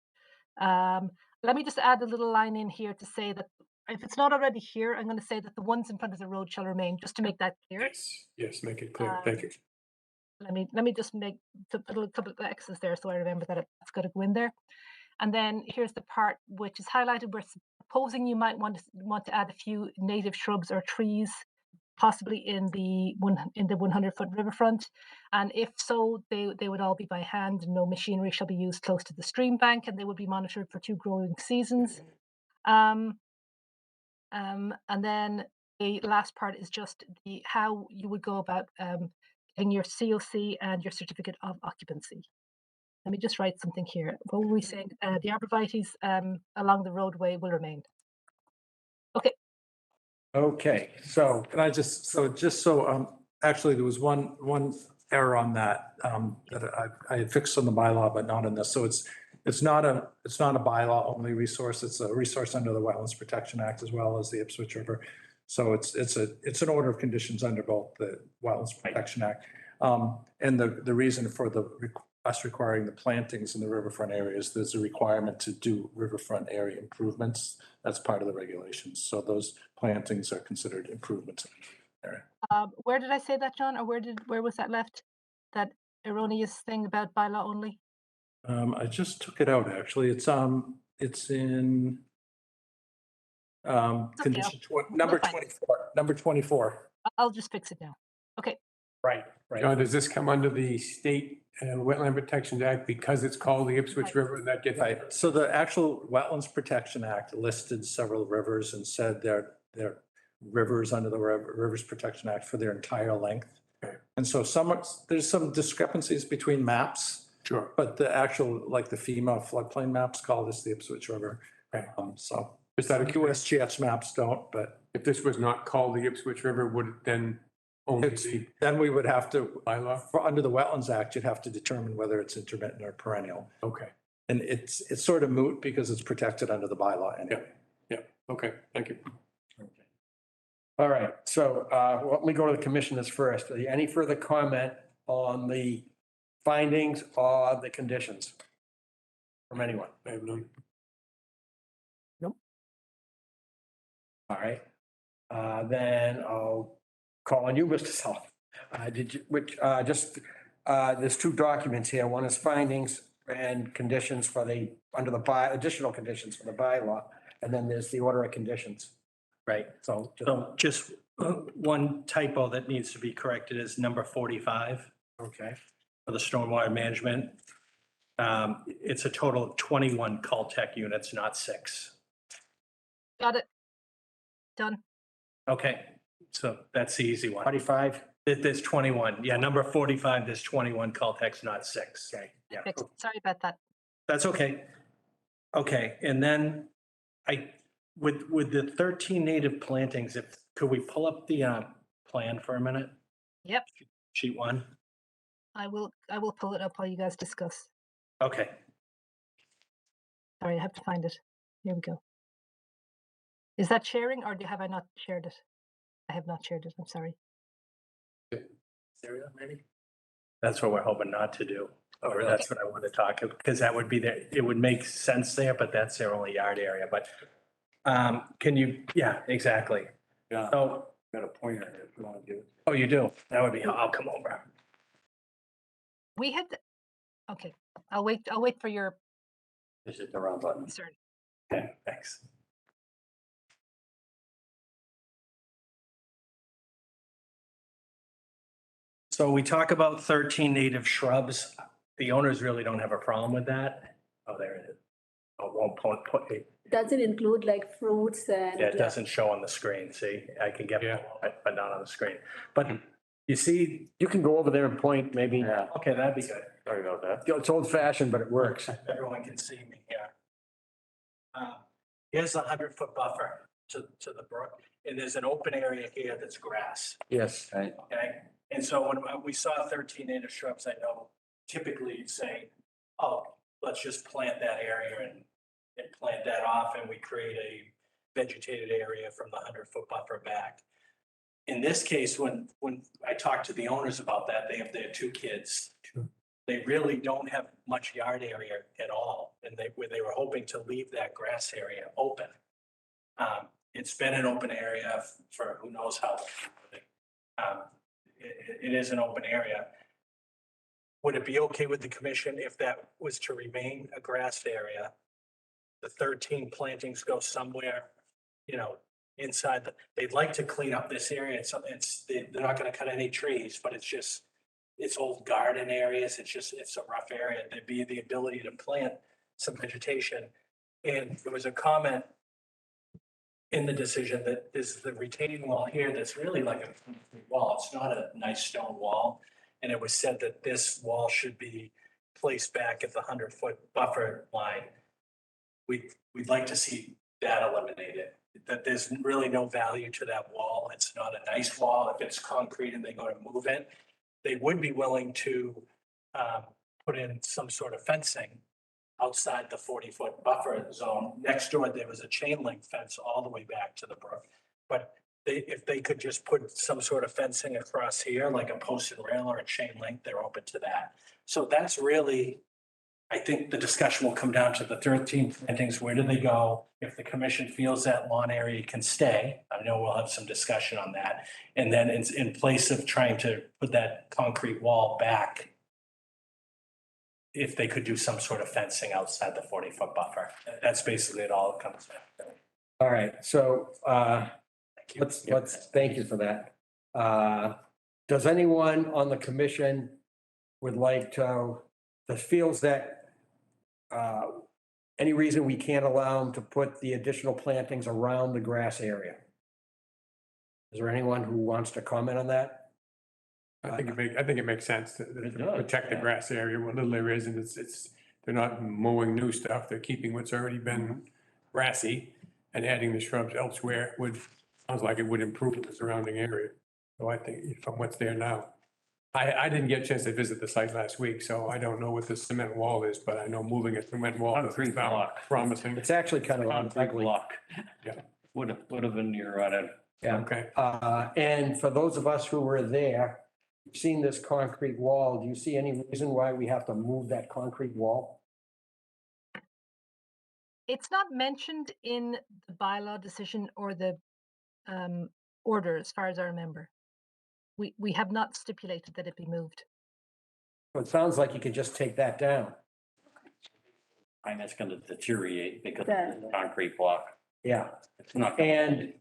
E: Let me just add a little line in here to say that if it's not already here, I'm gonna say that the ones in front of the road shall remain, just to make that clear.
I: Yes, make it clear. Thank you.
E: Let me just put a couple of X's there so I remember that it's got to go in there. And then here's the part which is highlighted. We're supposing you might want to add a few native shrubs or trees, possibly in the 100-foot riverfront. And if so, they would all be by hand, and no machinery shall be used close to the stream bank, and they would be monitored for 2 growing seasons. And then the last part is just how you would go about getting your COC and your certificate of occupancy. Let me just write something here. What were we saying? The arborvitaes along the roadway will remain. Okay.
A: Okay, so
D: Can I actually, there was one error on that, that I had fixed on the bylaw, but not in this. So it's not a bylaw only resource. It's a resource under the Wetlands Protection Act as well as the Ipswich River. So it's an order of conditions under both the Wetlands Protection Act. And the reason for us requiring the plantings in the riverfront areas, there's a requirement to do riverfront area improvements. That's part of the regulations. So those plantings are considered improvements in the area.
E: Where did I say that, John? Or where was that left? That erroneous thing about bylaw only?
D: I just took it out, actually. It's in condition number 24, number 24.
E: I'll just fix it now. Okay.
A: right.
I: John, does this come under the State Wetland Protection Act because it's called the Ipswich River and that gets?
D: Right. So the actual Wetlands Protection Act listed several rivers and said they're rivers under the Rivers Protection Act for their entire length.
I: Okay.
D: And so there's some discrepancies between maps.
I: Sure.
D: But the actual, like the FEMA floodplain maps call this the Ipswich River.
I: Okay.
D: So
I: Just out of curiosity,
D: USGS maps don't, but
I: if this was not called the Ipswich River, would it then only be
D: then we would have to,
I: bylaw?
D: under the Wetlands Act, you'd have to determine whether it's intermittent or perennial.
I: Okay.
D: And it's sort of moot because it's protected under the bylaw anyway.
I: Yeah. Okay. Thank you.
A: All right, so let me go to the commissioners first. Any further comment on the findings or the conditions from anyone?
I: I have none.
C: Nope.
A: All right, then I'll call on you, Mr. Sullivan. There's 2 documents here. One is findings and conditions for additional conditions for the bylaw, and then there's the order of conditions.
J: Right.
A: So
J: Just one typo that needs to be corrected is number 45
A: okay,
J: for the stormwater management. It's a total of 21 Caltech units, not 6.
E: Got it. Done.
J: Okay, so that's the easy one.
A: 45?
J: There's 21. Yeah, number 45, there's 21 call text, not 6.
A: Okay.
J: Yeah,
E: Fixed. Sorry about that.
J: that's okay. Okay, and then with the 13 native plantings, could we pull up the plan for a minute?
E: Yep.
J: Sheet 1?
E: I will pull it up while you guys discuss.
J: Okay,
E: Sorry, I have to find it. Here we go. Is that sharing or have I not shared it? I have not shared it. I'm sorry.
J: maybe? That's what we're hoping not to do. Or
A: really?
J: that's what I want to talk, because that would be there, it would make sense there, but that's their only yard area, but can you, yeah, exactly.
H: Yeah,
J: So,
H: got a pointer if you want to give it.
J: oh, you do? That would be, I'll come over.
E: We had, okay, I'll wait for your
H: Is it the wrong button?
E: concern.
J: Okay, thanks. So we talk about 13 native shrubs. The owners really don't have a problem with that. Oh, there it is. Oh, won't put it.
K: Does it include like fruits and?
J: Yeah, it doesn't show on the screen. See, I can get,
I: Yeah.
J: it, but not on the screen. But you see,
A: You can go over there and point, maybe.
H: Yeah,
J: okay, that'd be good.
H: sorry about that.
A: It's old fashioned, but it works.
J: Everyone can see me here. Here's the 100-foot buffer to the brook, and there's an open area here that's grass.
A: Yes.
H: Right.
J: Okay, and so when we saw 13 native shrubs, I know typically you'd say, oh, let's just plant that area and plant that off, and we create a vegetated area from the 100-foot buffer back. In this case, when I talked to the owners about that, they have their 2 kids.
A: Sure.
J: They really don't have much yard area at all, and they were hoping to leave that grass area open. It's been an open area for who knows how long. It is an open area. Would it be okay with the commission if that was to remain a grassed area? The 13 plantings go somewhere, inside they'd like to clean up this area. They're not gonna cut any trees, but it's old garden areas. It's a rough area. There'd be the ability to plant some vegetation. And there was a comment in the decision that is the retaining wall here that's really like a concrete wall. It's not a nice stone wall. And it was said that this wall should be placed back at the 100-foot buffer line. We'd like to see that eliminated, that there's really no value to that wall. It's not a nice wall. If it's concrete and they go to move it, they would be willing to put in some sort of fencing outside the 40-foot buffer zone. Next door, there was a chain link fence all the way back to the brook. But if they could just put some sort of fencing across here, like a posted rail or a chain link, they're open to that. So that's really, I think the discussion will come down to the 13 plantings. Where do they go? If the commission feels that lawn area can stay, I know we'll have some discussion on that. And then in place of trying to put that concrete wall back, if they could do some sort of fencing outside the 40-foot buffer. That's basically it all comes down to.
A: All right, so thank you for that. Does anyone on the commission would like to, that feels that any reason we can't allow them to put the additional plantings around the grass area? Is there anyone who wants to comment on that?
I: I think it makes sense to protect the grass area, what little there is, and they're not mowing new stuff, they're keeping what's already been grassy and adding the shrubs elsewhere sounds like it would improve the surrounding area. So I think from what's there now. I didn't get a chance to visit the site last week, so I don't know what the cement wall is, but I know moving a cement wall is promising.
A: It's actually kind of
H: Concrete
A: ugly.
H: block.
I: Yeah.
H: Would have been your on it.
A: Yeah.
I: Okay.
A: And for those of us who were there, seen this concrete wall, do you see any reason why we have to move that concrete wall?
E: It's not mentioned in the bylaw decision or the order, as far as I remember. We have not stipulated that it be moved.
A: So it sounds like you could just take that down.
H: And it's gonna deteriorate because
K: Yeah.
H: of the concrete block.
A: Yeah.
H: It's not.
A: And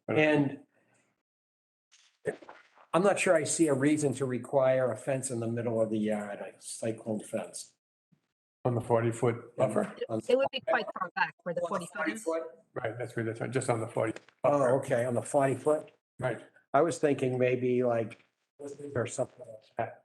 A: I'm not sure I see a reason to require a fence in the middle of the yard, a cyclone fence.
I: On the 40-foot buffer?
E: It would be quite far back where the 40 foot is.
I: Right, that's where, that's just on the 40.
A: Oh,
I: buffer.
A: okay, on the 40-foot.
I: Right.
A: I was thinking maybe like, or something like that.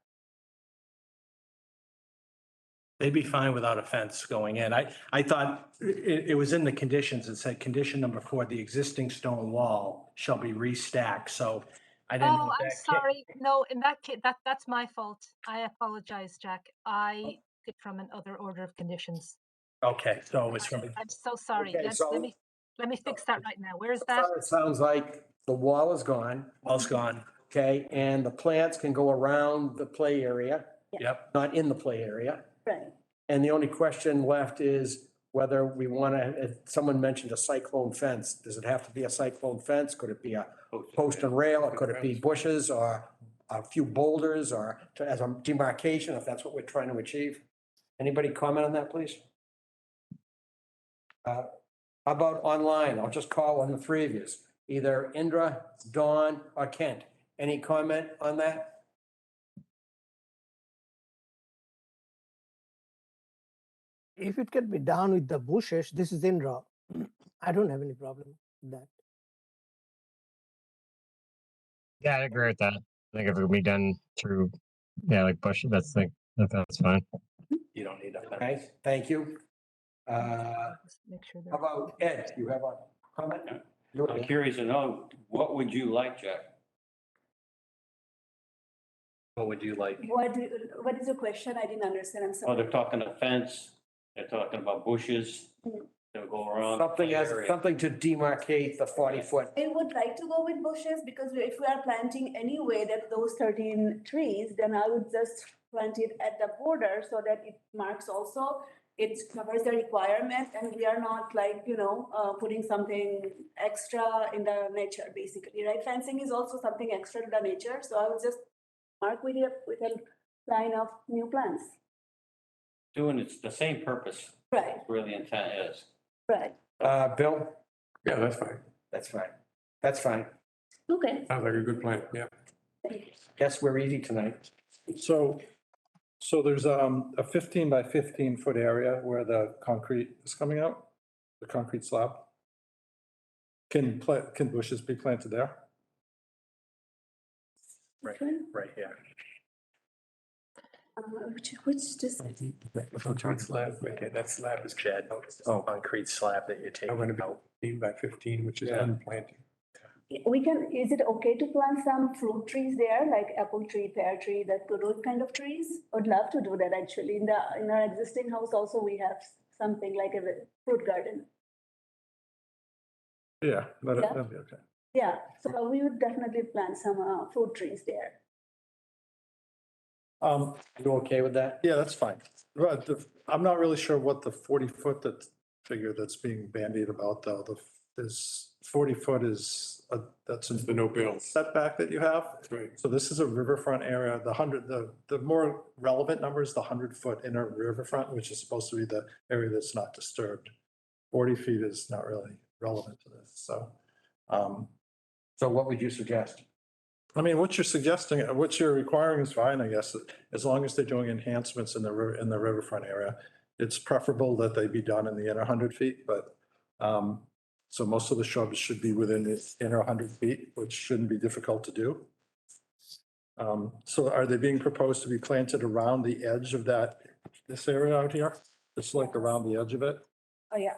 J: They'd be fine without a fence going in. I thought it was in the conditions. It said condition number 4, the existing stone wall shall be restacked. So I didn't know
E: Oh,
J: if
E: I'm
J: that
E: sorry. No, in that case, that's my fault. I apologize, Jack. I took from another order of conditions.
J: Okay, so it was from,
E: I'm so sorry.
A: Okay, so-
E: Let me fix that right now. Where's
A: So
E: that?
A: It sounds like the wall is gone,
J: wall's gone.
A: okay, and the plants can go around the play area,
J: Yep.
A: not in the play area.
K: Right.
A: And the only question left is whether we want to, someone mentioned a cyclone fence. Does it have to be a cyclone fence? Could it be a post and rail, or could it be bushes, or a few boulders, or as a demarcation, if that's what we're trying to achieve? Anybody comment on that, please? How about online? I'll just call on the three of you, either Indra, Dawn, or Kent. Any comment on that?
C: If it can be done with the bushes, this is Indra. I don't have any problem with that.
G: Yeah, I agree with that. I think if it would be done through, like bush, that's fine.
J: You don't need a fence.
A: Okay, thank you.
E: Just make sure
A: How
E: they're.
A: about Ed? You have a comment? Go
H: I'm
A: ahead.
H: curious to know, what would you like, Jack?
J: What would you like?
K: What is your question? I didn't understand. I'm
H: Oh,
K: sorry.
H: they're talking a fence, they're talking about bushes,
K: Mm.
H: they'll go around.
A: Something
H: the
A: as,
H: area.
A: something to demarcate the 40-foot.
K: I would like to go with bushes because if we are planting anyway that those 13 trees, then I would just plant it at the border so that it marks also, it covers the requirement and we are not like, putting something extra in the nature basically, right? Fencing is also something extra to the nature. So I would just mark with a line of new plants.
H: Doing it's the same purpose,
K: Right,
H: really intent is.
K: right.
A: Bill?
I: Yeah, that's fine.
A: That's fine. That's fine.
K: Okay.
I: Sounds like a good plan, yeah.
A: Guess we're easy tonight.
D: So there's a 15 by 15 foot area where the concrete is coming out, the concrete slab. Can bushes be planted there?
J: Right here.
K: Which just,
I: Concrete slab, okay, that slab is
J: Shed.
I: Oh.
J: Concrete slab that you're
I: I'm
J: taking
I: gonna be
J: out.
I: 15 by 15, which is
J: Yeah.
I: unplanted.
K: is it okay to plant some fruit trees there, like apple tree, pear tree, those kind of trees? Would love to do that actually. In our existing house also, we have something like a fruit garden.
D: Yeah,
K: Yeah.
D: that'd be okay.
K: Yeah, so we would definitely plant some fruit trees there.
A: You okay with that?
D: Yeah, that's fine. But I'm not really sure what the 40-foot figure that's being bandied about though. This 40-foot is, that's
I: The
D: a
I: no bills.
D: setback that you have.
I: Right.
D: So this is a riverfront area. The more relevant number is the 100-foot inner riverfront, which is supposed to be the area that's not disturbed. 40 feet is not really relevant to this, so.
A: So what would you suggest?
D: I mean, what you're suggesting, what you're requiring is fine, I guess, as long as they're doing enhancements in the riverfront area. It's preferable that they be done in the inner 100 feet, but, so most of the shrubs should be within the inner 100 feet, which shouldn't be difficult to do. So are they being proposed to be planted around the edge of this area out here? Just like around the edge of it?
K: Oh, yeah,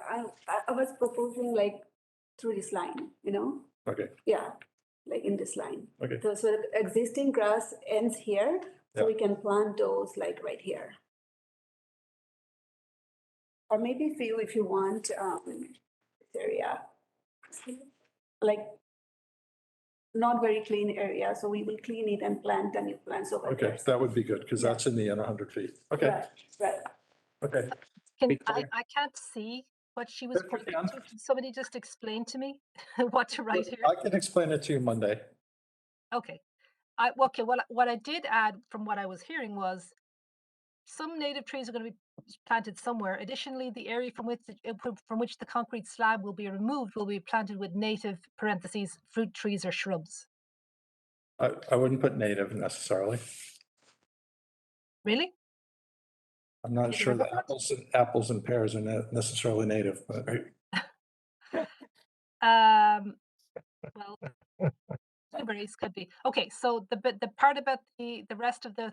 K: I was proposing like through this line,
D: Okay,
K: Yeah, like in this line.
D: okay.
K: So the existing grass ends here, so
D: Yeah.
K: we can plant those like right here. Or maybe few if you want, this area. Like, not very clean area, so we will clean it and plant the new plants over there.
D: Okay, that would be good, because that's in the inner 100 feet. Okay,
K: Right, right.
D: okay.
E: Can,
A: clear.
E: I can't see what she was
D: That's okay,
E: pointing
D: I'm-
E: to. Can somebody just explain to me what to write here?
D: I can explain it to you Monday.
E: Okay. Okay, what I did add from what I was hearing was some native trees are going to be planted somewhere. Additionally, the area from which the concrete slab will be removed will be planted with native parentheses fruit trees or shrubs.
D: I wouldn't put native necessarily.
E: Really?
D: I'm not sure that apples and pears are necessarily native, but.
E: Well, blueberries could be. Okay, so the part about the rest of the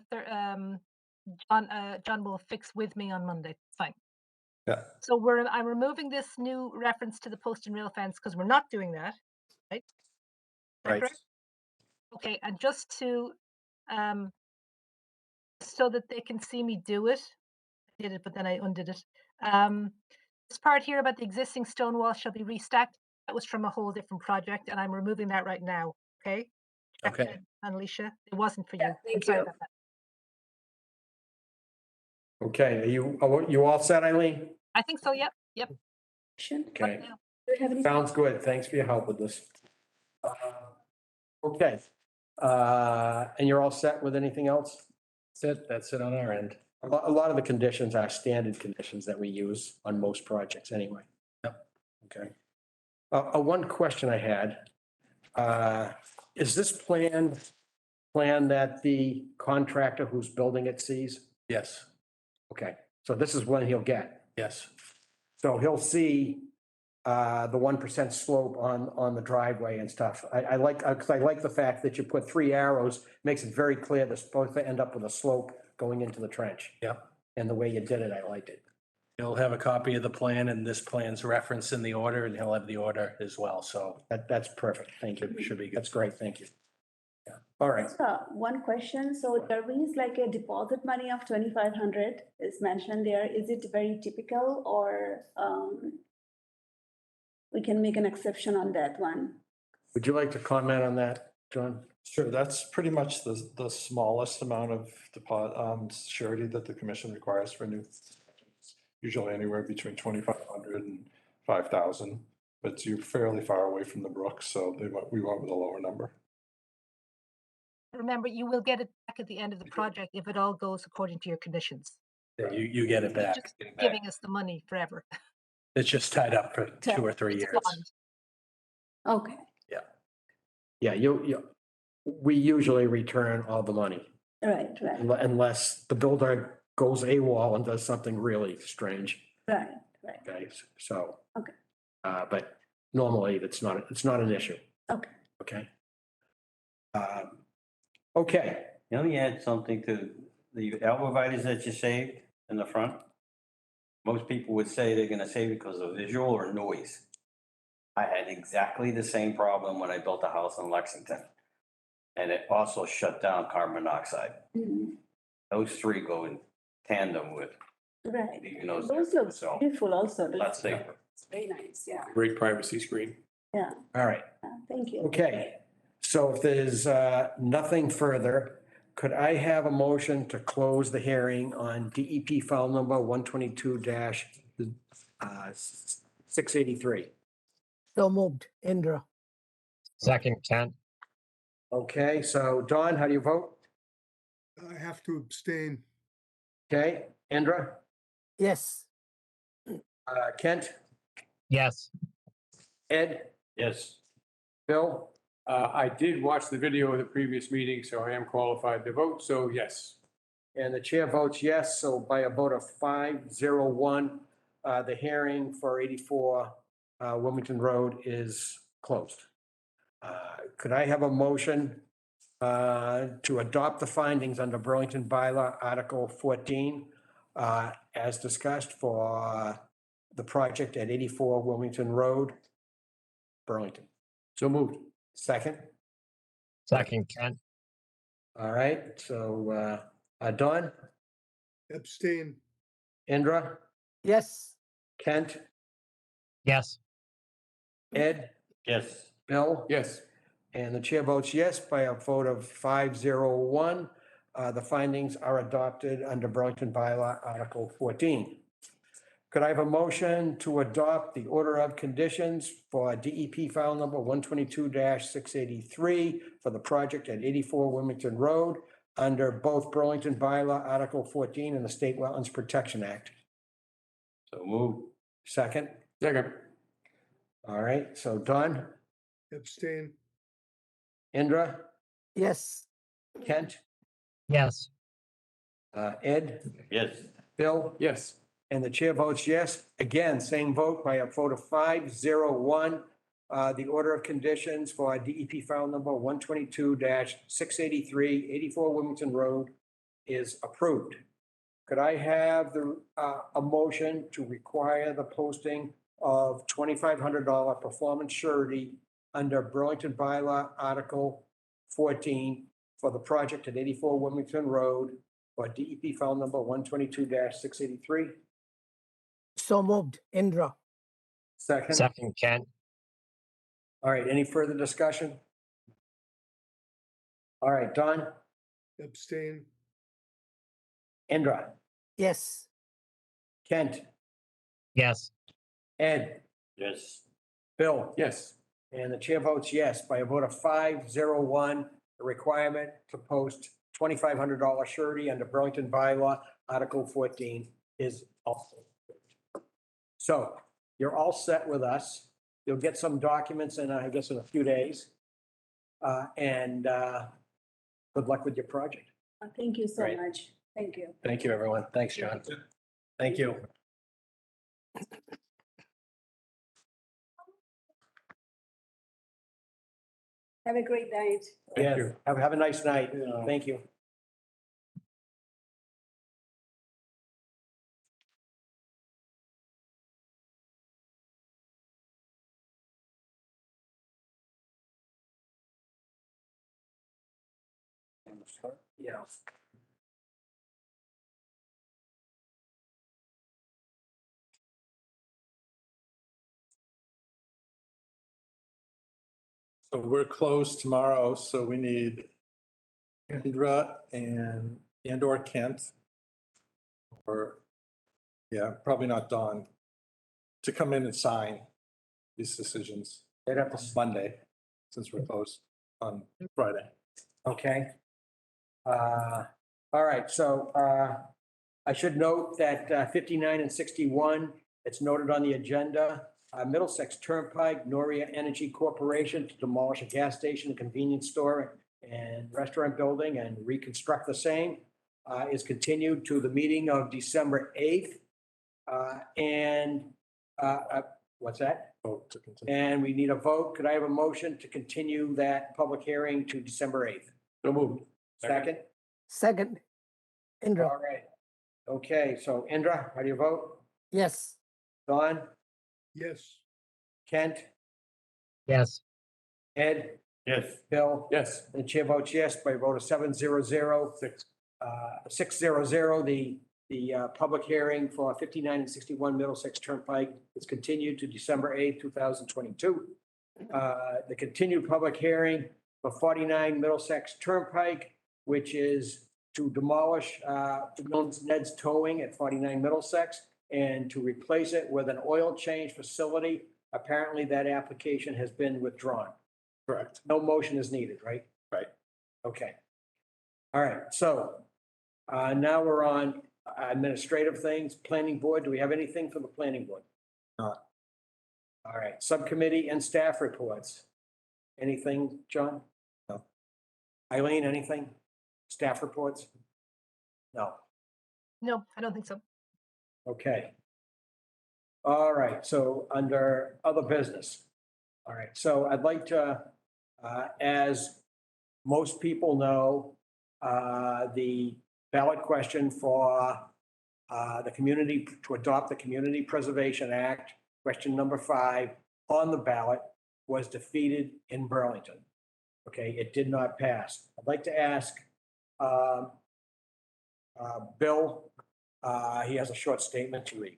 E: John will fix with me on Monday. Fine.
D: Yeah.
E: So I'm removing this new reference to the post and rail fence because we're not doing that, right? Is that
A: Right.
E: correct? Okay, and just to so that they can see me do it. I did it, but then I undid it. This part here about the existing stone wall shall be restacked. That was from a whole different project, and I'm removing that right now. Okay. Check
A: Okay.
E: that, Annalicia. It wasn't for
K: Yeah,
E: you. I'm
K: thank
E: sorry
K: you.
E: about that.
A: Okay, are you all set, Eileen?
E: I think so. Yep. Yep.
A: Okay,
E: now.
K: Do you have any?
A: sounds good. Thanks for your help with this. Okay, and you're all set with anything else?
D: That's it on our end.
A: A lot of the conditions are standard conditions that we use on most projects anyway.
D: Yep.
A: Okay. One question I had, is this plan that the contractor who's building it sees?
D: Yes,
A: Okay, so this is when he'll get.
D: yes.
A: So he'll see the 1% slope on the driveway and stuff. I like, because I like the fact that you put 3 arrows, makes it very clear they're supposed to end up with a slope going into the trench.
D: Yep.
A: And the way you did it, I liked it.
J: He'll have a copy of the plan and this plan's reference in the order, and he'll have the order as well, so
A: That's perfect. Thank you.
J: should be good.
A: That's great. Thank you. Yeah. All right.
K: One question, so there is like a deposit money of 2,500 is mentioned there. Is it very typical or we can make an exception on that one?
A: Would you like to comment on that, John?
D: Sure, that's pretty much the smallest amount of deposit, surety that the commission requires for new. Usually anywhere between 2,500 and 5,000, but you're fairly far away from the brook, so we went with a lower number.
E: Remember, you will get it back at the end of the project if it all goes according to your conditions.
J: Yeah, you get it
E: You're
J: back.
E: just giving us the money forever.
J: It's just tied up for 2 or 3
E: It's
J: years.
E: bond.
K: Okay,
A: Yeah, we usually return all the money
K: right,
A: unless the builder goes AWOL and does something really strange.
K: right.
A: Okay, so.
K: Okay.
A: But normally it's not an issue.
K: Okay.
A: Okay. Okay,
H: Let me add something to the arborvitaes that you saved in the front. Most people would say they're gonna save it because of visual or noise. I had exactly the same problem when I built a house in Lexington. And it also shut down carbon monoxide.
K: Mhm.
H: Those 3 go in tandem with,
K: Right.
H: you know,
K: Those look
H: so
K: beautiful also.
H: that's safer.
K: It's very nice, yeah,
I: Great privacy screen.
K: yeah,
A: all right.
K: thank you.
A: Okay, so if there's nothing further, could I have a motion to close the hearing on DEP file number 122-683?
C: So moved, Indra.
G: Second, Kent.
A: Okay, so Don, how do you vote?
F: I have to abstain.
A: Okay, Indra,
C: Yes,
A: Kent,
G: Yes.
A: Ed,
H: Yes.
A: Bill?
I: I did watch the video of the previous meeting, so I am qualified to vote, so yes.
A: And the chair votes yes, so by a vote of 501, the hearing for 84 Wilmington Road is closed. Could I have a motion to adopt the findings under Burlington Bylaw Article 14 as discussed for the project at 84 Wilmington Road, Burlington?
I: So moved.
A: Second?
G: Second, Kent.
A: All right, so Don,
F: Abstain.
A: Indra,
C: yes,
A: Kent,
G: Yes.
A: Ed,
H: Yes.
A: Bill?
I: Yes.
A: And the chair votes yes by a vote of 501. The findings are adopted under Burlington Bylaw Article 14. Could I have a motion to adopt the order of conditions for DEP file number 122-683 for the project at 84 Wilmington Road under both Burlington Bylaw Article 14 and the State Wetlands Protection Act?
H: So move.
A: Second?
I: Second.
A: All right, so Don,
F: Abstain.
A: Indra,
C: yes,
A: Kent,
G: Yes.
A: Ed,
H: Yes.
A: Bill?
I: Yes.
A: And the chair votes yes. Again, same vote by a vote of 5-0-1. The order of conditions for DEP file number 122-683, 84 Wilmington Road is approved. Could I have a motion to require the posting of $2,500 performance surety under Burlington Bylaw Article 14 for the project at 84 Wilmington Road for DEP file number 122-683?
C: So moved, Indra.
A: Second.
G: Second, Kent.
A: All right, any further discussion? All right, Don,
F: Abstain.
A: Indra,
C: Yes.
A: Kent,
G: Yes.
A: Ed,
H: Yes.
A: Bill,
I: Yes.
A: and the chair votes yes by a vote of 5-0-1. The requirement to post $2,500 surety under Burlington Bylaw Article 14 is also. So you're all set with us. You'll get some documents in, I guess, in a few days. And good luck with your project.
K: Thank you so
A: Great.
K: much. Thank you.
A: Thank you, everyone. Thanks, John. Thank you.
K: Have a great night.
A: Yeah,
I: you.
A: have a nice night. Thank you. Yeah.
D: So we're closed tomorrow, so we need Indra and/or Kent. Or, yeah, probably not Dawn, to come in and sign these decisions
A: They'd have to,
D: Monday, since we're closed on Friday.
A: okay. All right, so I should note that 59 and 61, it's noted on the agenda. Middlesex Turnpike, Noria Energy Corporation to demolish a gas station, convenience store, and restaurant building and reconstruct the same is continued to the meeting of December 8th. What's that?
D: Vote to continue.
A: And we need a vote. Could I have a motion to continue that public hearing to December 8th?
I: So moved.
A: Second?
C: Second, Indra.
A: All right. Okay, so Indra, how do you vote?
C: Yes.
A: Don,
F: Yes.
A: Kent,
G: Yes.
A: Ed,
H: Yes.
A: Bill?
I: Yes.
A: The chair votes yes by a vote of 7-0-0. 6-0-0. The public hearing for 59 and 61 Middlesex Turnpike is continued to December 8th, 2022. The continued public hearing for 49 Middlesex Turnpike, which is to demolish Ned's Towing at 49 Middlesex and to replace it with an oil change facility. Apparently, that application has been withdrawn.
D: Correct.
A: No motion is needed, right?
D: Right.
A: Okay. All right, so now we're on administrative things. Planning board, do we have anything for the planning board?
D: Not.
A: All right, subcommittee and staff reports. Anything, John?
D: No.
A: Eileen, anything? Staff reports? No.
E: No, I don't think so.
A: Okay. All right, so under other business. All right, so I'd like to, as most people know, the ballot question for the community, to adopt the Community Preservation Act, question number 5 on the ballot was defeated in Burlington. Okay, it did not pass. I'd like to ask Bill, he has a short statement to read.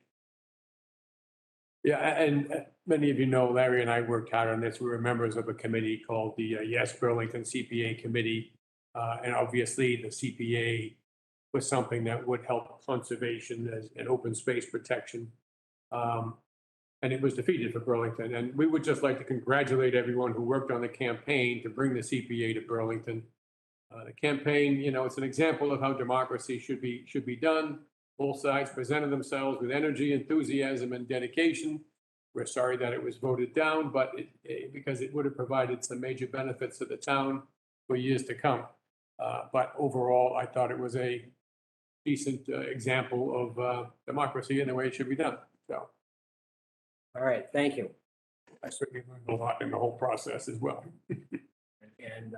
I: Yeah, and many of you know Larry and I worked hard on this. We were members of a committee called the Yes Burlington CPA Committee. And obviously the CPA was something that would help conservation and open space protection. And it was defeated for Burlington. And we would just like to congratulate everyone who worked on the campaign to bring the CPA to Burlington. The campaign, you know, it's an example of how democracy should be done. Both sides presented themselves with energy, enthusiasm, and dedication. We're sorry that it was voted down, but because it would have provided some major benefits to the town for years to come. But overall, I thought it was a decent example of democracy and the way it should be done. So
A: All right, thank you.
I: I certainly learned a lot in the whole process as well.
A: And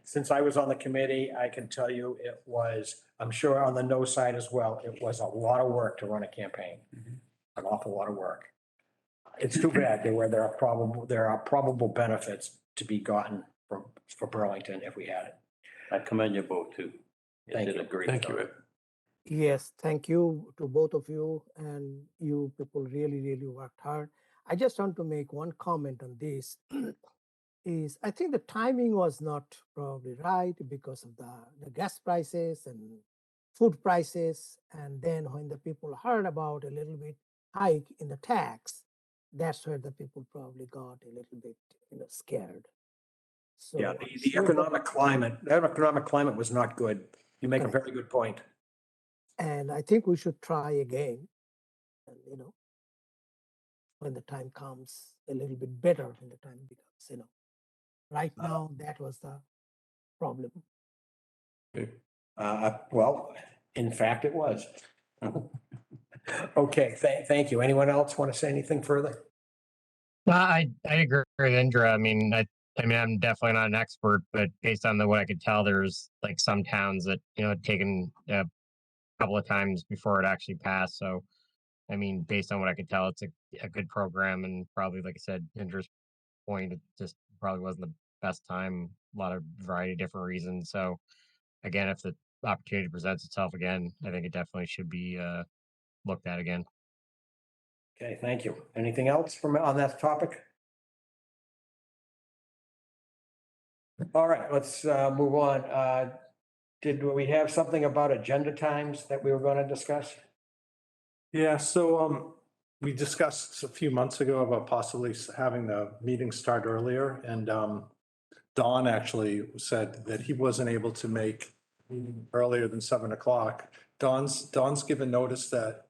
A: since I was on the committee, I can tell you it was, I'm sure on the no side as well, it was a lot of work to run a campaign. An awful lot of work. It's too bad there are probable benefits to be gotten for Burlington if we had it.
H: I commend you both too. You
A: Thank
H: did
A: you.
H: a great
I: Thank
H: job.
I: you, Ed.
C: Yes, thank you to both of you, and you people really, really worked hard. I just want to make one comment on this. Is I think the timing was not probably right because of the gas prices and food prices. And then when the people heard about a little bit hike in the tax, that's where the people probably got a little bit, scared. So
A: Yeah,
C: I'm
A: the
C: sure that-
A: economic climate was not good. You make a
C: Correct.
A: very good point.
C: And I think we should try again, and when the time comes, a little bit better when the time becomes, right now, that was the problem.
A: Well, in fact, it was. Okay, thank you. Anyone else want to say anything further?
G: I agree with Indra. I mean, I'm definitely not an expert, but based on what I could tell, there's like some towns that, had taken a couple of times before it actually passed. So, I mean, based on what I could tell, it's a good program, and probably, like I said, Indra's point, it just probably wasn't the best time. A lot of variety of different reasons. So, again, if the opportunity presents itself again, I think it definitely should be looked at again.
A: Okay, thank you. Anything else on that topic? All right, let's move on. Did we have something about agenda times that we were going to discuss?
D: Yeah, so we discussed a few months ago about possibly having the meeting start earlier, and Don actually said that he wasn't able to make earlier than 7 o'clock. Don's given notice that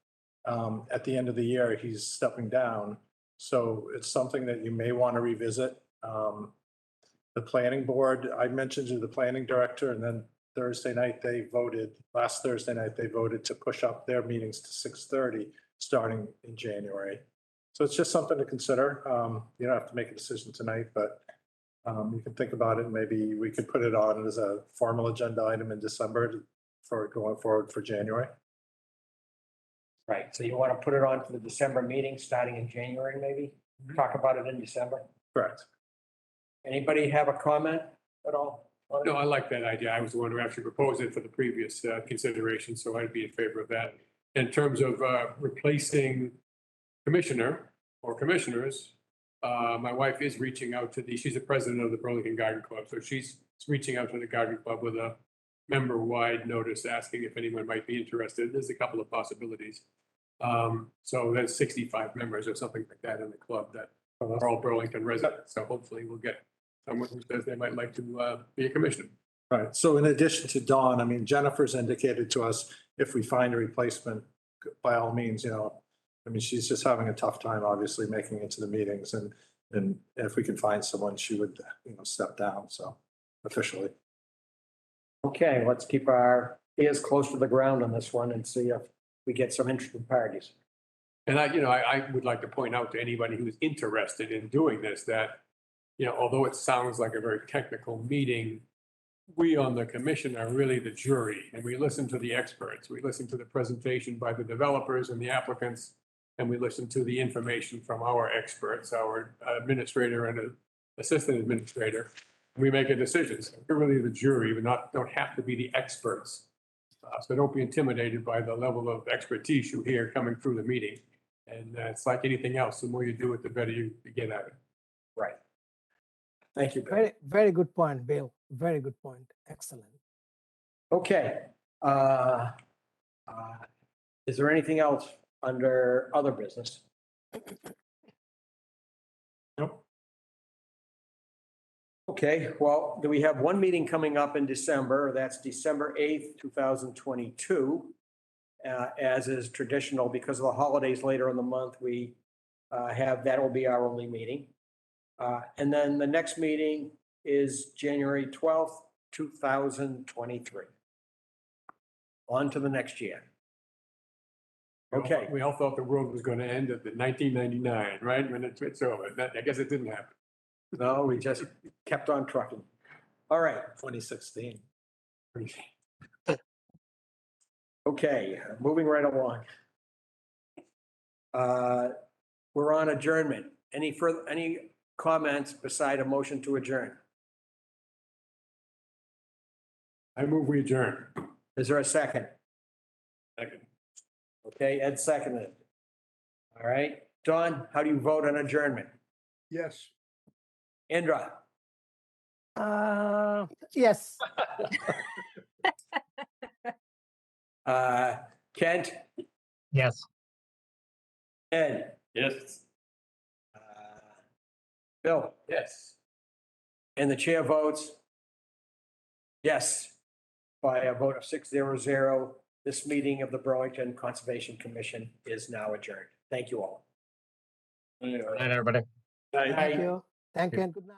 D: at the end of the year, he's stepping down. So it's something that you may want to revisit. The planning board, I mentioned to the planning director, and then last Thursday night, they voted to push up their meetings to 6:30, starting in January. So it's just something to consider. You don't have to make a decision tonight, but you can think about it. Maybe we could put it on as a formal agenda item in December for going forward for January.
A: Right, so you want to put it on for the December meeting, starting in January, maybe? Talk about it in December?
D: Correct.
A: Anybody have a comment at all?
I: No, I like that idea. I was the one who actually proposed it for the previous consideration, so I'd be in favor of that. In terms of replacing commissioner or commissioners, my wife is reaching out to she's the president of the Burlington Garden Club, so she's reaching out to the garden club with a member-wide notice asking if anyone might be interested. There's a couple of possibilities. So there's 65 members or something like that in the club that are all Burlington residents. So hopefully we'll get someone who says they might like to be a commissioner.
D: Right. So in addition to Dawn, I mean, Jennifer's indicated to us if we find a replacement, by all means, I mean, she's just having a tough time, obviously, making it to the meetings, and if we can find someone, she would, step down, so officially.
A: Okay, let's keep our ears close to the ground on this one and see if we get some interested parties.
I: And I would like to point out to anybody who's interested in doing this that, although it sounds like a very technical meeting, we on the commission are really the jury, and we listen to the experts. We listen to the presentation by the developers and the applicants, and we listen to the information from our experts, our administrator and assistant administrator. We make a decision. So we're really the jury. We don't have to be the experts. So don't be intimidated by the level of expertise you hear coming through the meeting. And it's like anything else. The more you do it, the better you get at it.
A: Right. Thank you, Bill.
C: Very, very good point, Bill. Very good point. Excellent.
A: Okay. Is there anything else under other business?
D: Nope.
A: Okay, well, we have one meeting coming up in December. That's December 8th, 2022. As is traditional, because of the holidays later in the month, we that will be our only meeting. And then the next meeting is January 12th, 2023. On to the next year. Okay.
I: We all thought the world was gonna end at the 1999, right? When it's over. I guess it didn't happen.
A: No, we just kept on trucking. All right,
D: 2016.
A: okay, moving right along. We're on adjournment. Any comments beside a motion to adjourn?
I: I move we adjourn.
A: Is there a second?
I: Second.
A: Okay, Ed seconded. All right, Don, how do you vote on adjournment?
F: Yes.
A: Indra?
C: Yes.
A: Kent?
G: Yes.
A: Ed?
H: Yes.
A: Bill?
I: Yes.
A: And the chair votes yes, by a vote of 600. This meeting of the Burlington Conservation Commission is now adjourned. Thank you all.
G: Good night, everybody.
C: Thank you. Thank you and good night.